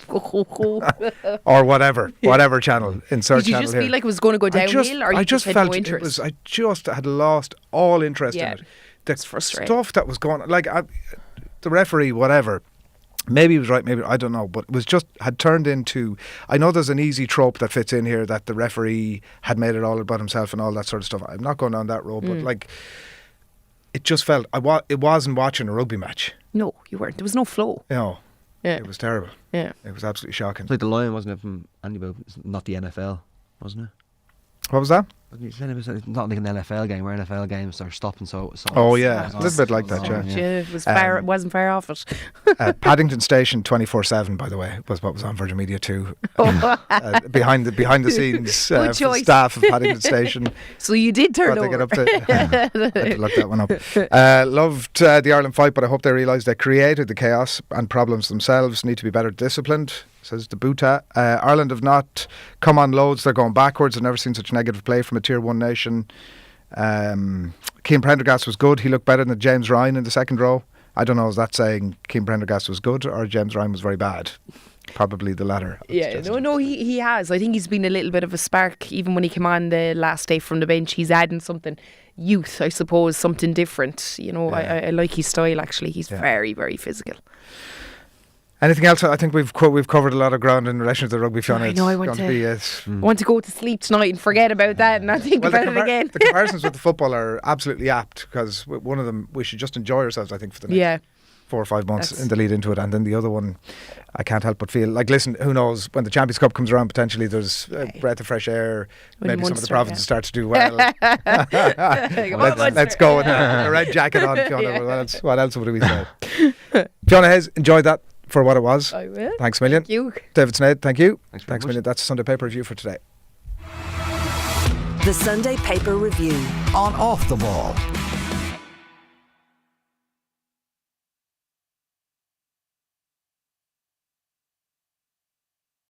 Or whatever channel, insert Did you channel just here. feel like it was going to go downhill, or you just had no interest? I just had lost all interest in it. The frustrating stuff that was going on, like the referee, whatever, maybe he was right, maybe I don't know, but it was just had turned into. I know there's an easy trope that fits in here that the referee had made it all about himself and all that sort of stuff. I'm not going down that road, but like it just felt it wasn't watching a rugby match. No, you weren't. There was no flow. No, Yeah. it was terrible. Yeah, it was absolutely shocking. It's like the line, wasn't it, from Andy Bow? Not the NFL, wasn't it? What was that? It's not like an NFL game where NFL games are stopping so Oh yeah, a little bit like that, yeah. It was far. It wasn't far off it. Paddington Station 24/7, by the way, was what was on Virgin Media 2. Behind the scenes Good choice. staff of Paddington Station. So you did turn What they over. get up to. Had to look that one up. Loved the Ireland fight, but I hope they realise they created the chaos and problems themselves. Need to be better disciplined, says the Buta. Ireland have not come on loads. They're going backwards. I've never seen such negative play from a Tier 1 nation. Keane Prendergast was good. He looked better than James Ryan in the second row. I don't know, is that saying Keane Prendergast was good or James Ryan was very bad? Probably the latter. Yeah, no, he has. I think he's been a little bit of a spark even when he came on the last day from the bench. He's adding something youth, I suppose, something different. You know, I like his style actually. He's very, very physical. Anything else? I think we've covered a lot of ground in relation to the rugby, Fiona. I know, I want to go to sleep tonight and forget about that and not think about it again. The comparisons with the football are absolutely apt because one of them, we should just enjoy ourselves, I think, for the next 4 or 5 months in the lead into it. And then the other one, I can't help but feel like, listen, who knows, when the Champions Cup comes around, potentially there's a breath of fresh air. Maybe some of the provinces start to do well. Let's go with a red jacket on, Fiona. What else would we say? Fiona Hayes, enjoyed that for what it was. I will. Thanks a million. Thank you. David Sneyd, thank you. Thanks a million. That's the Sunday Paper Review for today. The Sunday Paper Review on Off the Ball.